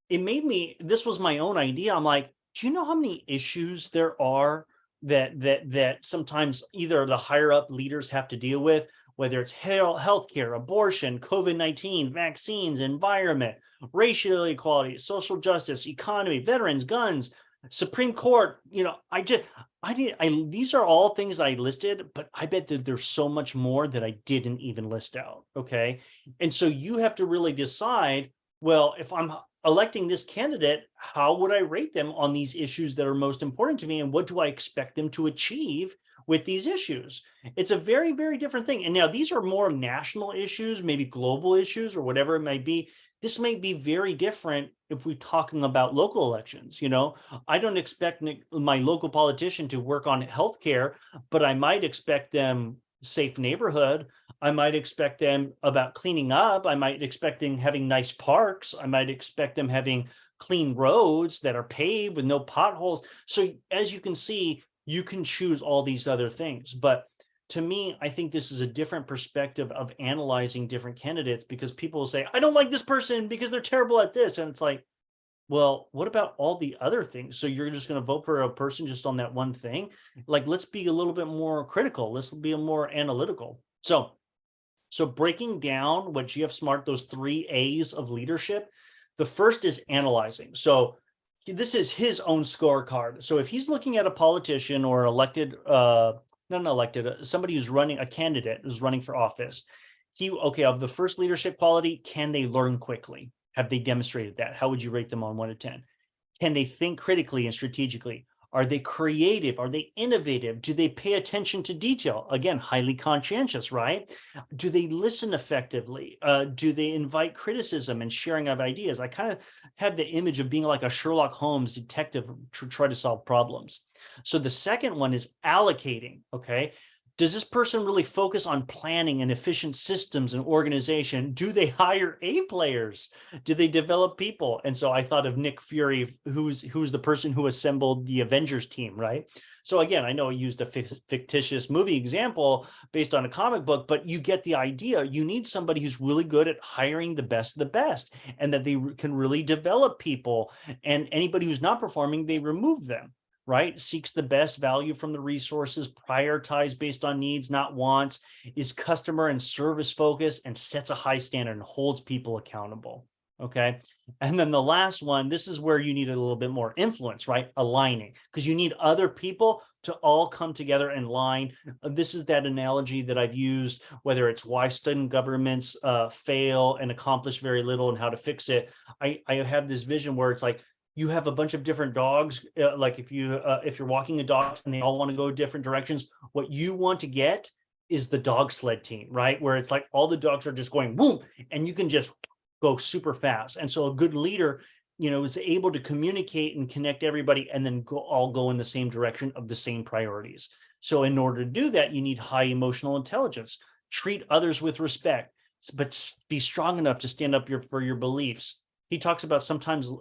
this was my own idea. I'm like, do you know how many issues there are that sometimes either the higher up leaders have to deal with, whether it's healthcare, abortion, COVID-19, vaccines, environment, racial equality, social justice, economy, veterans, guns, Supreme Court. These are all things I listed, but I bet that there's so much more that I didn't even list out. Okay. And so you have to really decide, well, if I'm electing this candidate, how would I rate them on these issues that are most important to me? And what do I expect them to achieve with these issues? It's a very, very different thing. And now these are more national issues, maybe global issues, or whatever it might be. This may be very different if we're talking about local elections. I don't expect my local politician to work on healthcare, but I might expect them safe neighborhood. I might expect them about cleaning up. I might expect them having nice parks. I might expect them having clean roads that are paved with no potholes. So as you can see, you can choose all these other things. But to me, I think this is a different perspective of analyzing different candidates, because people will say, I don't like this person because they're terrible at this. And it's like, well, what about all the other things? So you're just going to vote for a person just on that one thing? Like, let's be a little bit more critical. Let's be more analytical. So breaking down what Geoff Smart, those 3 A's of leadership, the first is analyzing. So this is his own scorecard. So if he's looking at a politician or somebody who's running, a candidate who's running for office, of the first leadership quality, can they learn quickly? Have they demonstrated that? How would you rate them on 1 to 10? Can they think critically and strategically? Are they creative? Are they innovative? Do they pay attention to detail? Again, highly conscientious, right? Do they listen effectively? Do they invite criticism and sharing of ideas? I kind of have the image of being like a Sherlock Holmes detective to try to solve problems. So the second one is allocating, okay? Does this person really focus on planning and efficient systems and organization? Do they hire A players? Do they develop people? And so I thought of Nick Fury, who's the person who assembled the Avengers team, right? So again, I know I used a fictitious movie example based on a comic book, but you get the idea. You need somebody who's really good at hiring the best of the best, and that they can really develop people. And anybody who's not performing, they remove them, right? Seeks the best value from the resources, prioritize based on needs, not wants, is customer and service focused, and sets a high standard and holds people accountable. Okay. And then the last one, this is where you need a little bit more influence, right? Aligning, because you need other people to all come together and line. This is that analogy that I've used, whether it's why student governments fail and accomplish very little and how to fix it. I have this vision where it's like, you have a bunch of different dogs. Like if you're walking a dog and they all want to go different directions, what you want to get is the dog sled team, right? Where it's like all the dogs are just going boom, and you can just go super fast. And so a good leader, is able to communicate and connect everybody, and then all go in the same direction of the same priorities. So in order to do that, you need high emotional intelligence. Treat others with respect, but be strong enough to stand up for your beliefs. He talks about sometimes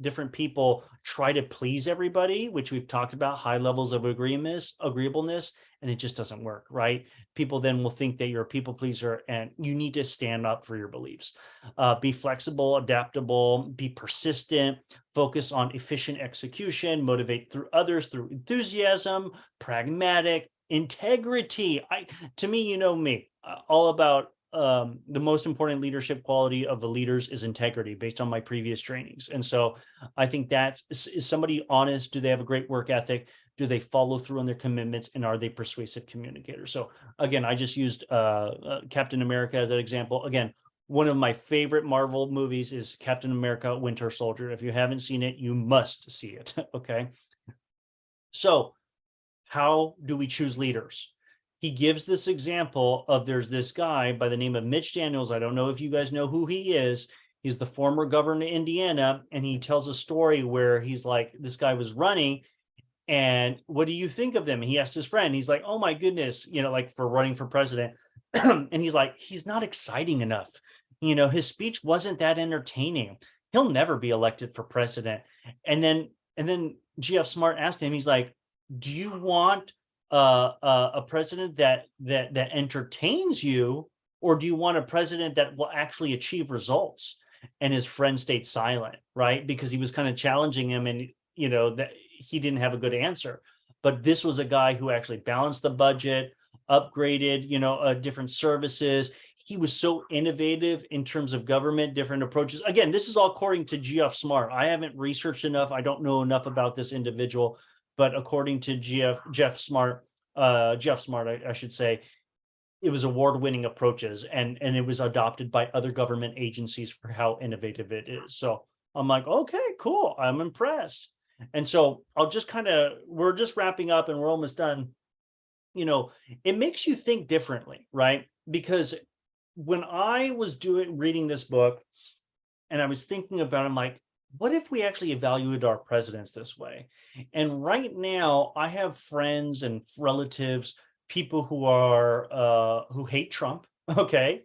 different people try to please everybody, which we've talked about, high levels of agreeableness, and it just doesn't work, right? People then will think that you're a people pleaser, and you need to stand up for your beliefs. Be flexible, adaptable, be persistent, focus on efficient execution, motivate through others through enthusiasm, pragmatic, integrity. To me, me, all about the most important leadership quality of the leaders is integrity, based on my previous trainings. And so I think that is somebody honest. Do they have a great work ethic? Do they follow through on their commitments? And are they persuasive communicators? So again, I just used Captain America as an example. Again, one of my favorite Marvel movies is Captain America: Winter Soldier. If you haven't seen it, you must see it. Okay. So how do we choose leaders? He gives this example of, there's this guy by the name of Mitch Daniels. I don't know if you guys know who he is. He's the former governor of Indiana. And he tells a story where he's like, this guy was running, and what do you think of them? And he asked his friend, he's like, oh my goodness, like for running for president. And he's like, he's not exciting enough. His speech wasn't that entertaining. He'll never be elected for president. And then Geoff Smart asked him, he's like, do you want a president that entertains you, or do you want a president that will actually achieve results? And his friend stayed silent, right? Because he was kind of challenging him, and that he didn't have a good answer. But this was a guy who actually balanced the budget, upgraded, different services. He was so innovative in terms of government, different approaches. Again, this is all according to Geoff Smart. I haven't researched enough. I don't know enough about this individual. But according to Geoff Smart, I should say, it was award-winning approaches, and it was adopted by other government agencies for how innovative it is. So I'm like, okay, cool. I'm impressed. And so we're just wrapping up and we're almost done. It makes you think differently, right? Because when I was reading this book and I was thinking about it, I'm like, what if we actually evaluated our presidents this way? And right now, I have friends and relatives, people who hate Trump. Okay.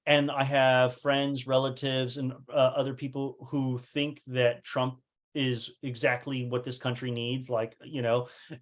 And I have friends, relatives, and other people who think that Trump is exactly what this country needs,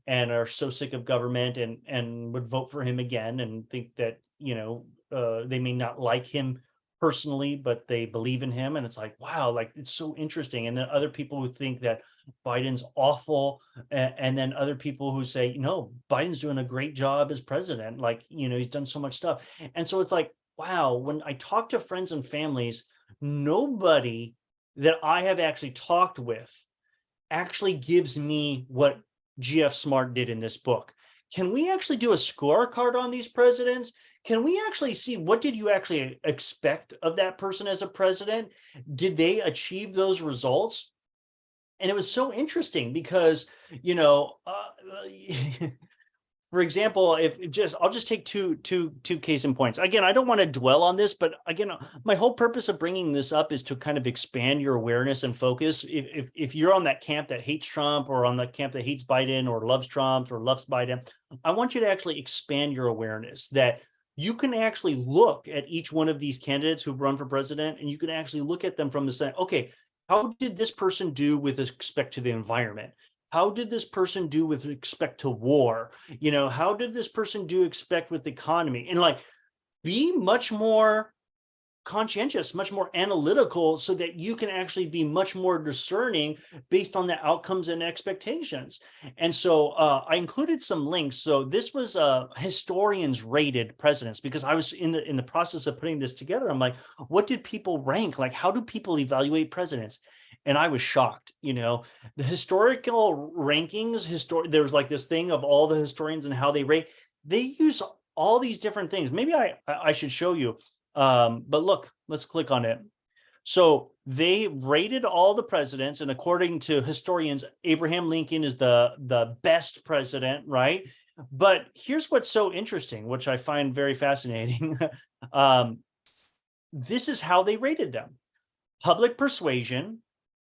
and are so sick of government, and would vote for him again, and think that, they may not like him personally, but they believe in him. And it's like, wow, like it's so interesting. And then other people who think that Biden's awful. And then other people who say, no, Biden's doing a great job as president. Like, he's done so much stuff. And so it's like, wow, when I talk to friends and families, nobody that I have actually talked with actually gives me what Geoff Smart did in this book. Can we actually do a scorecard on these presidents? Can we actually see, what did you actually expect of that person as a president? Did they achieve those results? And it was so interesting because, For example, I'll just take two case in points. Again, I don't want to dwell on this, but again, my whole purpose of bringing this up is to kind of expand your awareness and focus. If you're on that camp that hates Trump, or on that camp that hates Biden, or loves Trump or loves Biden, I want you to actually expand your awareness that you can actually look at each one of these candidates who've run for president, and you can actually look at them from the side. Okay, how did this person do with respect to the environment? How did this person do with respect to war? How did this person do expect with the economy? And like, be much more conscientious, much more analytical, so that you can actually be much more discerning based on the outcomes and expectations. And so I included some links. So this was historians rated presidents, because I was in the process of putting this together. I'm like, what did people rank? Like, how do people evaluate presidents? And I was shocked. The historical rankings, there's like this thing of all the historians and how they rate. They use all these different things. Maybe I should show you. But look, let's click on it. So they rated all the presidents, and according to historians, Abraham Lincoln is the best president, right? But here's what's so interesting, which I find very fascinating. This is how they rated them: public persuasion,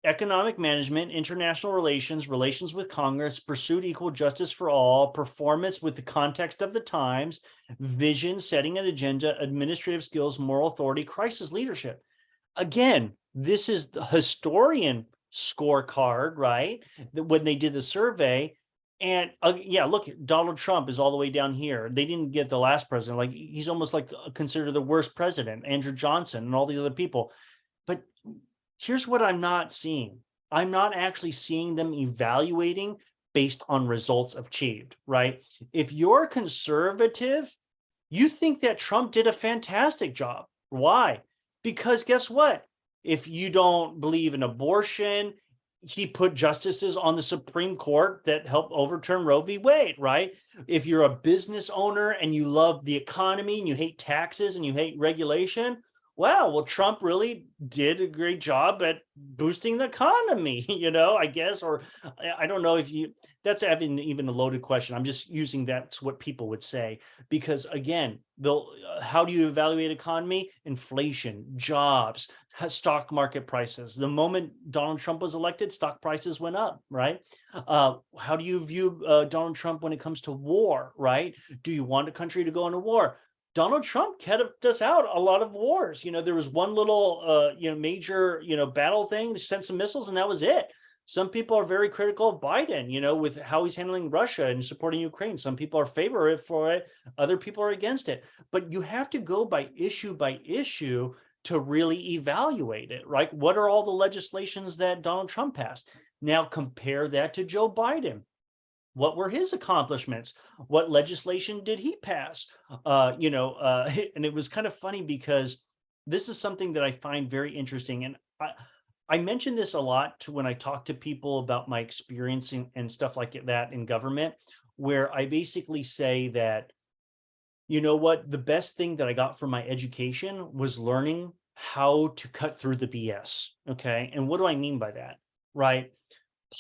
economic management, international relations, relations with Congress, pursued equal justice for all, performance with the context of the times, vision, setting an agenda, administrative skills, moral authority, crisis leadership. Again, this is the historian scorecard, right? When they did the survey. And yeah, look, Donald Trump is all the way down here. They didn't get the last president. Like, he's almost like considered the worst president, Andrew Johnson and all the other people. But here's what I'm not seeing. I'm not actually seeing them evaluating based on results achieved, right? If you're conservative, you think that Trump did a fantastic job. Why? Because guess what? If you don't believe in abortion, he put justices on the Supreme Court that helped overturn Roe v. Wade, right? If you're a business owner and you love the economy and you hate taxes and you hate regulation, wow, well, Trump really did a great job at boosting the economy, I guess. Or I don't know if that's even a loaded question. I'm just using that's what people would say, because again, how do you evaluate economy? Inflation, jobs, stock market prices. The moment Donald Trump was elected, stock prices went up, right? How do you view Donald Trump when it comes to war, right? Do you want a country to go into war? Donald Trump kept us out a lot of wars. There was one little, major, battle thing, sent some missiles, and that was it. Some people are very critical of Biden, with how he's handling Russia and supporting Ukraine. Some people are favorable for it. Other people are against it. But you have to go by issue to really evaluate it, right? What are all the legislations that Donald Trump passed? Now compare that to Joe Biden. What were his accomplishments? What legislation did he pass? And it was kind of funny, because this is something that I find very interesting. And I mention this a lot when I talk to people about my experience and stuff like that in government, where I basically say that, the best thing that I got from my education was learning how to cut through the BS. Okay. And what do I mean by that? Right?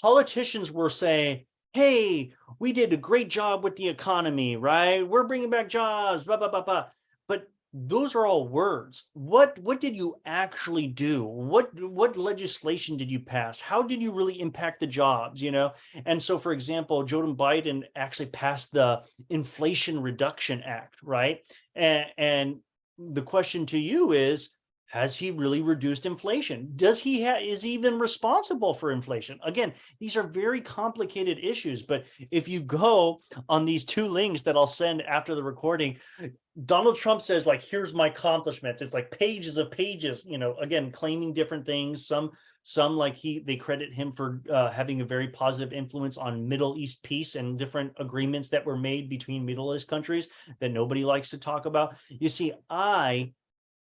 Politicians were saying, hey, we did a great job with the economy, right? We're bringing back jobs, blah, blah, blah, blah. But those are all words. What did you actually do? What legislation did you pass? How did you really impact the jobs, And so, for example, Joe Biden actually passed the Inflation Reduction Act, right? And the question to you is, has he really reduced inflation? Is he even responsible for inflation? Again, these are very complicated issues, but if you go on these two links that I'll send after the recording, Donald Trump says, like, here's my accomplishments. It's like pages of pages, again, claiming different things. Some like they credit him for having a very positive influence on Middle East peace and different agreements that were made between Middle East countries that nobody likes to talk about. You see, I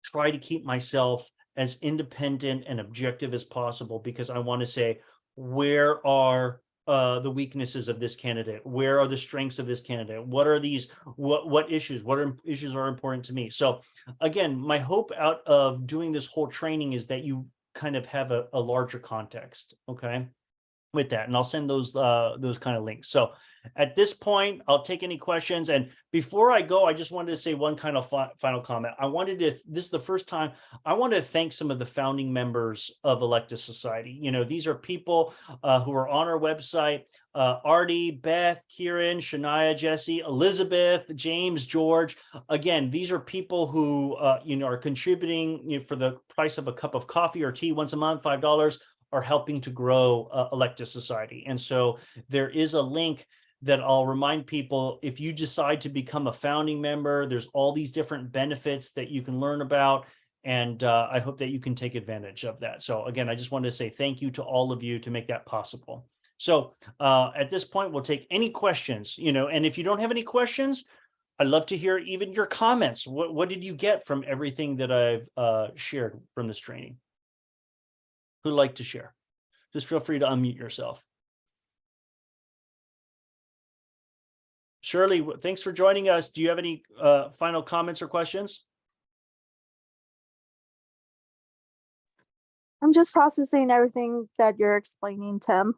try to keep myself as independent and objective as possible, because I want to say, where are the weaknesses of this candidate? Where are the strengths of this candidate? What are these? What issues? What issues are important to me? So again, my hope out of doing this whole training is that you kind of have a larger context. Okay. with that, and I'll send those kind of links. So at this point, I'll take any questions. And before I go, I just wanted to say one kind of final comment. This is the first time I want to thank some of the founding members of Electus Society. These are people who are on our website: Artie, Beth, Kieran, Shania, Jesse, Elizabeth, James, George. Again, these are people who are contributing for the price of a cup of coffee or tea once a month, $5, are helping to grow Electus Society. And so there is a link that I'll remind people: if you decide to become a founding member, there's all these different benefits that you can learn about. And I hope that you can take advantage of that. So again, I just wanted to say thank you to all of you to make that possible. So at this point, we'll take any questions, and if you don't have any questions, I'd love to hear even your comments. What did you get from everything that I've shared from this training? Who'd like to share? Just feel free to unmute yourself. Shirley, thanks for joining us. Do you have any final comments or questions? I'm just processing everything that you're explaining, Tim.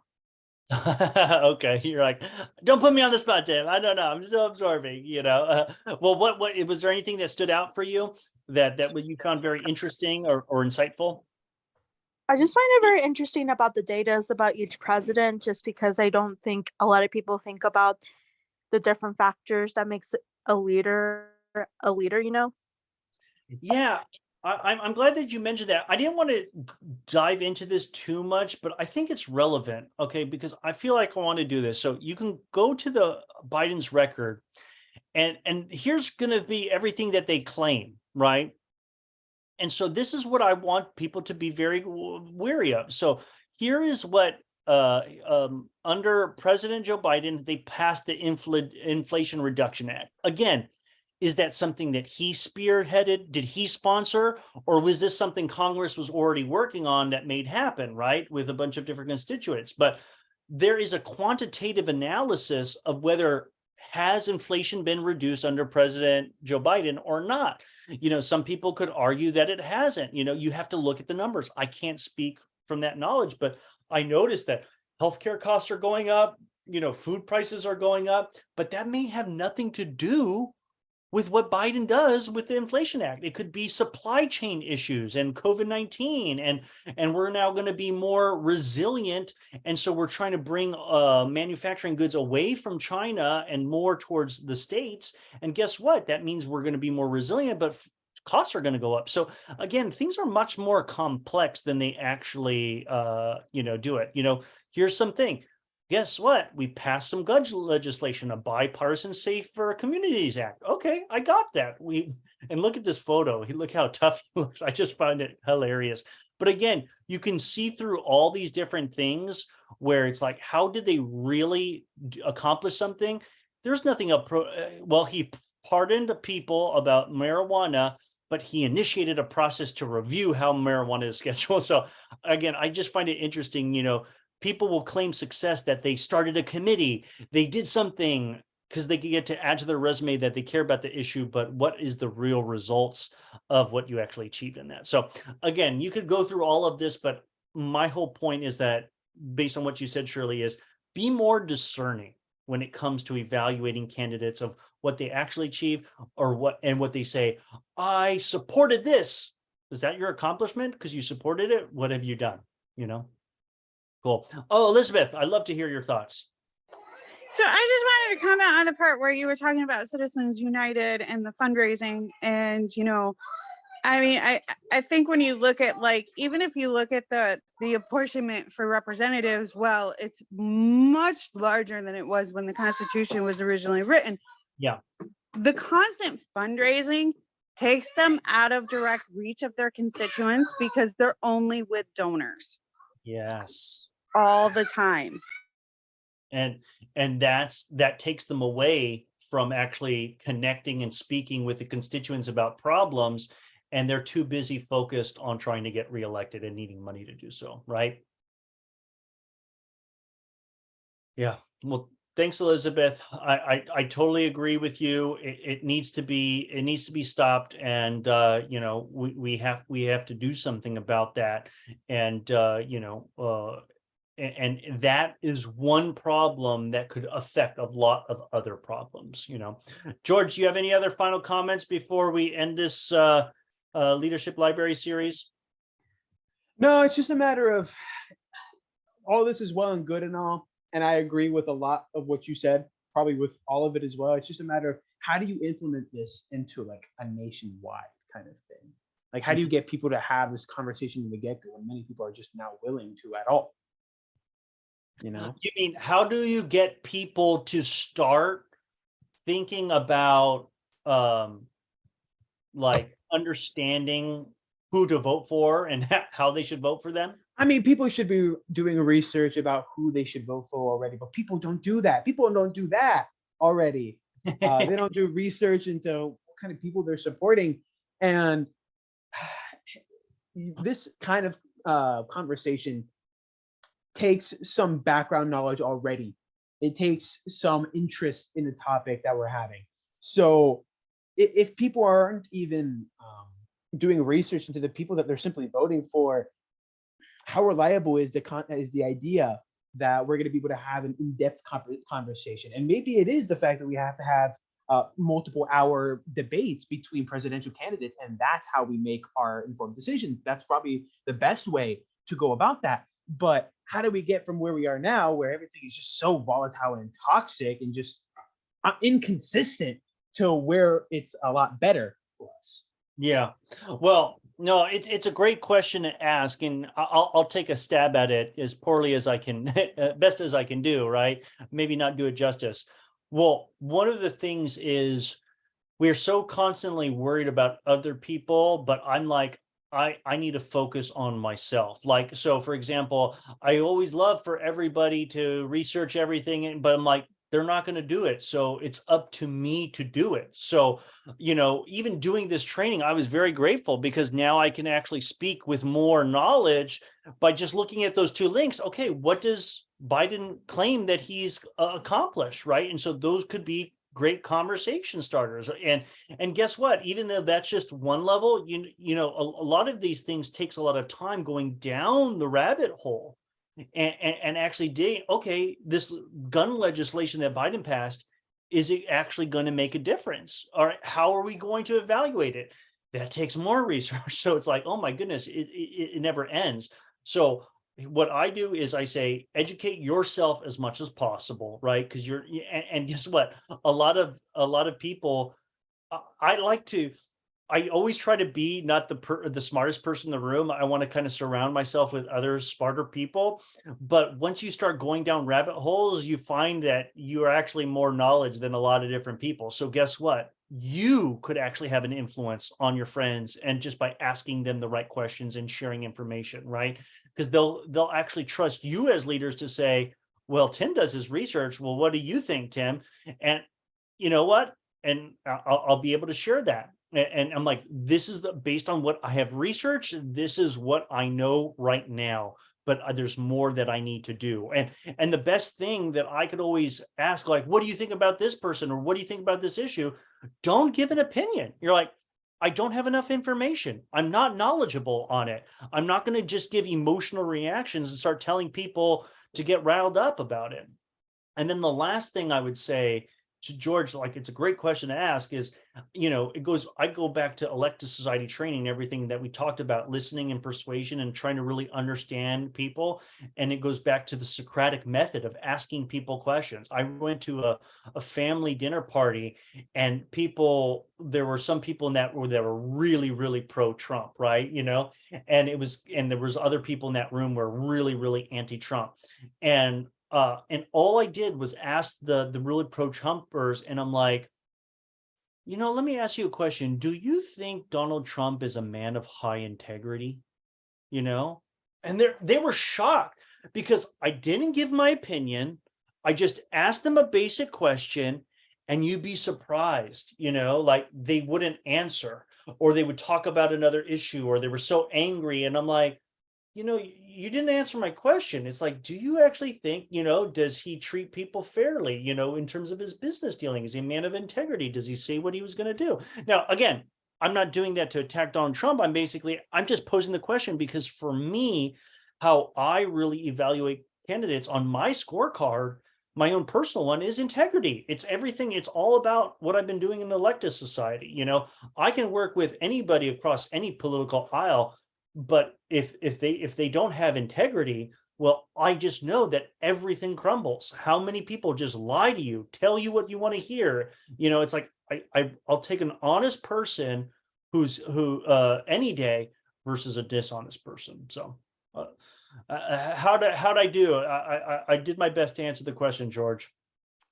Okay, you're like, don't put me on the spot, Tim. I don't know. I'm still absorbing. Well, what was there anything that stood out for you that you found very interesting or insightful? I just find it very interesting about the data about each president, just because I don't think a lot of people think about the different factors that makes a leader. Yeah, I'm glad that you mentioned that. I didn't want to dive into this too much, but I think it's relevant, okay, because I feel like I want to do this. So you can go to the Biden's record, and here's going to be everything that they claim, right? And so this is what I want people to be very wary of. So here is what under President Joe Biden, they passed the Inflation Reduction Act. Again, is that something that he spearheaded? Did he sponsor? Or was this something Congress was already working on that made happen, right? With a bunch of different constituents. But there is a quantitative analysis of whether has inflation been reduced under President Joe Biden or not. Some people could argue that it hasn't. You have to look at the numbers. I can't speak from that knowledge, but I noticed that healthcare costs are going up, food prices are going up, but that may have nothing to do with what Biden does with the Inflation Act. It could be supply chain issues and COVID-19, and we're now going to be more resilient. And so we're trying to bring manufacturing goods away from China and more towards the States. And guess what? That means we're going to be more resilient, but costs are going to go up. So again, things are much more complex than they actually, do it. Here's something. Guess what? We passed some good legislation, a bipartisan Safer Communities Act. Okay, I got that. And look at this photo. Look how tough he looks. I just find it hilarious. But again, you can see through all these different things where it's like, how did they really accomplish something? There's nothing well, he pardoned people about marijuana, but he initiated a process to review how marijuana is scheduled. So again, I just find it interesting, people will claim success that they started a committee, they did something because they can get to add to their resume that they care about the issue, but what is the real results of what you actually achieved in that? So again, you could go through all of this, but my whole point is that, based on what you said, Shirley, is be more discerning when it comes to evaluating candidates of what they actually achieve or what they say. I supported this. Is that your accomplishment because you supported it? What have you done? Cool. Oh, Elizabeth, I'd love to hear your thoughts. So I just wanted to comment on the part where you were talking about Citizens United and the fundraising. And, I think when you look at, even if you look at the apportionment for representatives, well, it's much larger than it was when the Constitution was originally written. Yeah. The constant fundraising takes them out of direct reach of their constituents because they're only with donors. Yes. All the time. And that takes them away from actually connecting and speaking with the constituents about problems, and they're too busy focused on trying to get reelected and needing money to do so, right? Yeah. Well, thanks, Elizabeth. I totally agree with you. It needs to be stopped, and we have to do something about that. And and that is one problem that could affect a lot of other problems. George, do you have any other final comments before we end this leadership library series? No, it's just a matter of, all this is well and good and all, and I agree with a lot of what you said, probably with all of it as well. It's just a matter of, how do you implement this into like a nationwide kind of thing? Like, how do you get people to have this conversation in the get-go when many people are just not willing to at all? You mean, how do you get people to start thinking about like understanding who to vote for and how they should vote for them? I mean, people should be doing research about who they should vote for already, but people don't do that. People don't do that already. They don't do research into what kind of people they're supporting. And this kind of conversation takes some background knowledge already. It takes some interest in the topic that we're having. So if people aren't even doing research into the people that they're simply voting for, how reliable is the idea that we're going to be able to have an in-depth conversation? And maybe it is the fact that we have to have multiple hour debates between presidential candidates, and that's how we make our informed decisions. That's probably the best way to go about that. But how do we get from where we are now, where everything is just so volatile and toxic and just inconsistent, to where it's a lot better for us? Yeah, well, no, it's a great question to ask, and I'll take a stab at it as poorly as I can, best as I can do, right? Maybe not do it justice. Well, one of the things is we're so constantly worried about other people, but I'm like, I need to focus on myself. Like, so for example, I always love for everybody to research everything, but I'm like, they're not going to do it. So it's up to me to do it. So, even doing this training, I was very grateful because now I can actually speak with more knowledge by just looking at those two links. Okay, what does Biden claim that he's accomplished, right? And so those could be great conversation starters. And guess what? Even though that's just one level, a lot of these things takes a lot of time going down the rabbit hole. And actually, okay, this gun legislation that Biden passed, is it actually going to make a difference? All right, how are we going to evaluate it? That takes more research. So it's like, oh my goodness, it never ends. So what I do is I say, educate yourself as much as possible, right? Because and guess what? A lot of people, I always try to be not the smartest person in the room. I want to kind of surround myself with other smarter people. But once you start going down rabbit holes, you find that you are actually more knowledge than a lot of different people. So guess what? You could actually have an influence on your friends, and just by asking them the right questions and sharing information, right? Because they'll actually trust you as leaders to say, well, Tim does his research. Well, what do you think, Tim? And you know what? And I'll be able to share that. And I'm like, this is based on what I have researched. This is what I know right now, but there's more that I need to do. And the best thing that I could always ask, like, what do you think about this person? Or what do you think about this issue? Don't give an opinion. You're like, I don't have enough information. I'm not knowledgeable on it. I'm not going to just give emotional reactions and start telling people to get riled up about it. And then the last thing I would say to George, like, it's a great question to ask, is, I go back to elective society training, everything that we talked about, listening and persuasion and trying to really understand people. And it goes back to the Socratic method of asking people questions. I went to a family dinner party, and there were some people in that were really, really pro-Trump, right? And there was other people in that room who were really, really anti-Trump. And all I did was ask the really pro-Trumpers, and I'm like, let me ask you a question. Do you think Donald Trump is a man of high integrity? And they were shocked because I didn't give my opinion. I just asked them a basic question, and you'd be surprised, like they wouldn't answer, or they would talk about another issue, or they were so angry. And I'm like, you didn't answer my question. It's like, do you actually think, does he treat people fairly, in terms of his business dealing? Is he a man of integrity? Does he say what he was going to do? Now, again, I'm not doing that to attack Donald Trump. I'm just posing the question because for me, how I really evaluate candidates on my scorecard, my own personal one, is integrity. It's everything. It's all about what I've been doing in the elective society. You know, I can work with anybody across any political aisle, but if they don't have integrity, well, I just know that everything crumbles. How many people just lie to you, tell you what you want to hear? You know, it's like I'll take an honest person who any day versus a dishonest person. So how'd I do? I did my best to answer the question, George.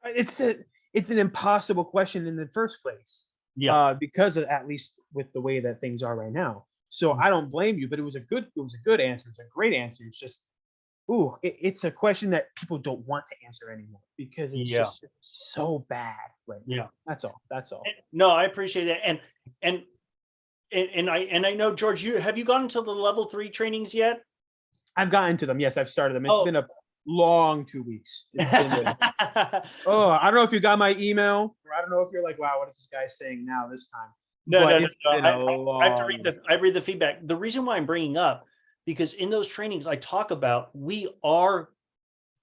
It's an impossible question in the first place. Yeah. Because of, at least with the way that things are right now. So I don't blame you, but it was a good answer. It's a great answer. It's just, it's a question that people don't want to answer anymore because it's just so bad right now. That's all. No, I appreciate that. And I know, George, have you gotten to the level 3 trainings yet? I've gotten to them. Yes, I've started them. It's been a long 2 weeks. I don't know if you got my email, or I don't know if you're like, wow, what is this guy saying now this time? No. I have to read the feedback. The reason why I'm bringing up, because in those trainings I talk about, we are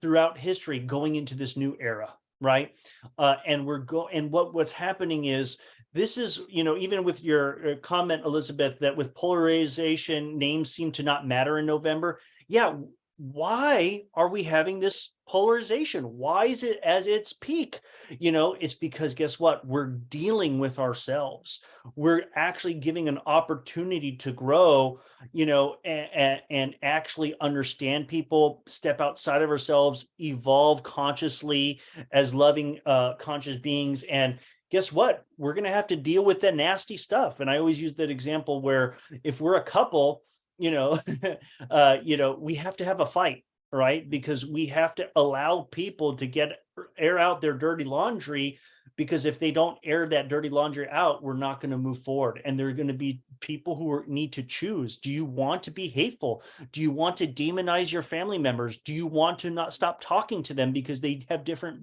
throughout history going into this new era, right? And what's happening is, this is, you know, even with your comment, Elizabeth, that with polarization, names seem to not matter in November. Yeah. Why are we having this polarization? Why is it at its peak? You know, it's because, guess what? We're dealing with ourselves. We're actually giving an opportunity to grow, you know, and actually understand people, step outside of ourselves, evolve consciously as loving, conscious beings. And guess what? We're going to have to deal with that nasty stuff. And I always use that example where if we're a couple, you know, we have to have a fight, right? Because we have to allow people to air out their dirty laundry, because if they don't air that dirty laundry out, we're not going to move forward. And there are going to be people who need to choose. Do you want to be hateful? Do you want to demonize your family members? Do you want to not stop talking to them because they have different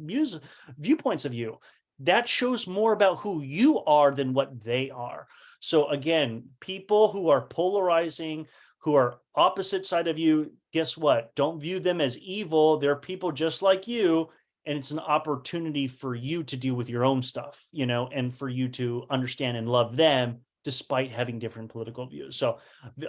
viewpoints of you? That shows more about who you are than what they are. So again, people who are polarizing, who are opposite side of you, guess what? Don't view them as evil. They're people just like you. And it's an opportunity for you to deal with your own stuff, you know, and for you to understand and love them despite having different political views. So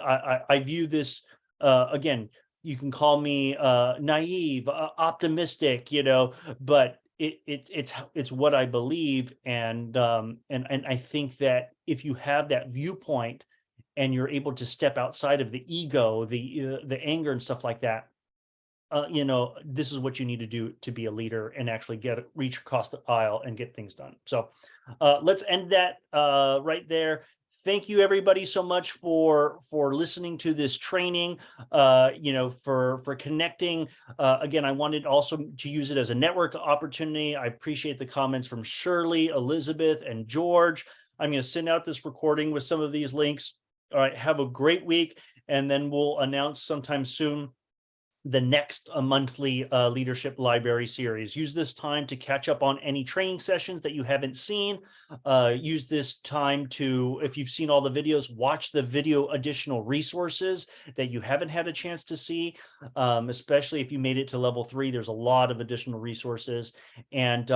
I view this, again, you can call me naive, optimistic, you know, but it's what I believe, and I think that if you have that viewpoint and you're able to step outside of the ego, the anger and stuff like that, you know, this is what you need to do to be a leader and actually reach across the aisle and get things done. So let's end that right there. Thank you, everybody, so much for listening to this training, you know, for connecting. Again, I wanted also to use it as a network opportunity. I appreciate the comments from Shirley, Elizabeth, and George. I'm going to send out this recording with some of these links. All right, have a great week, and then we'll announce sometime soon the next monthly leadership library series. Use this time to catch up on any training sessions that you haven't seen. Use this time to, if you've seen all the videos, watch the video additional resources that you haven't had a chance to see, especially if you made it to level 3. There's a lot of additional resources. And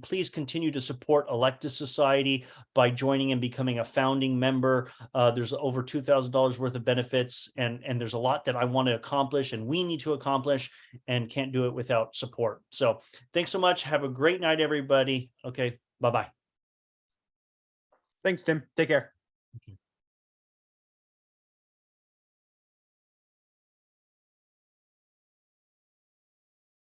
please continue to support Electus Society by joining and becoming a founding member. There's over $2,000 worth of benefits, and there's a lot that I want to accomplish and we need to accomplish, and can't do it without support. So thanks so much. Have a great night, everybody. Okay, bye-bye. Thanks, Tim. Take care. Okay.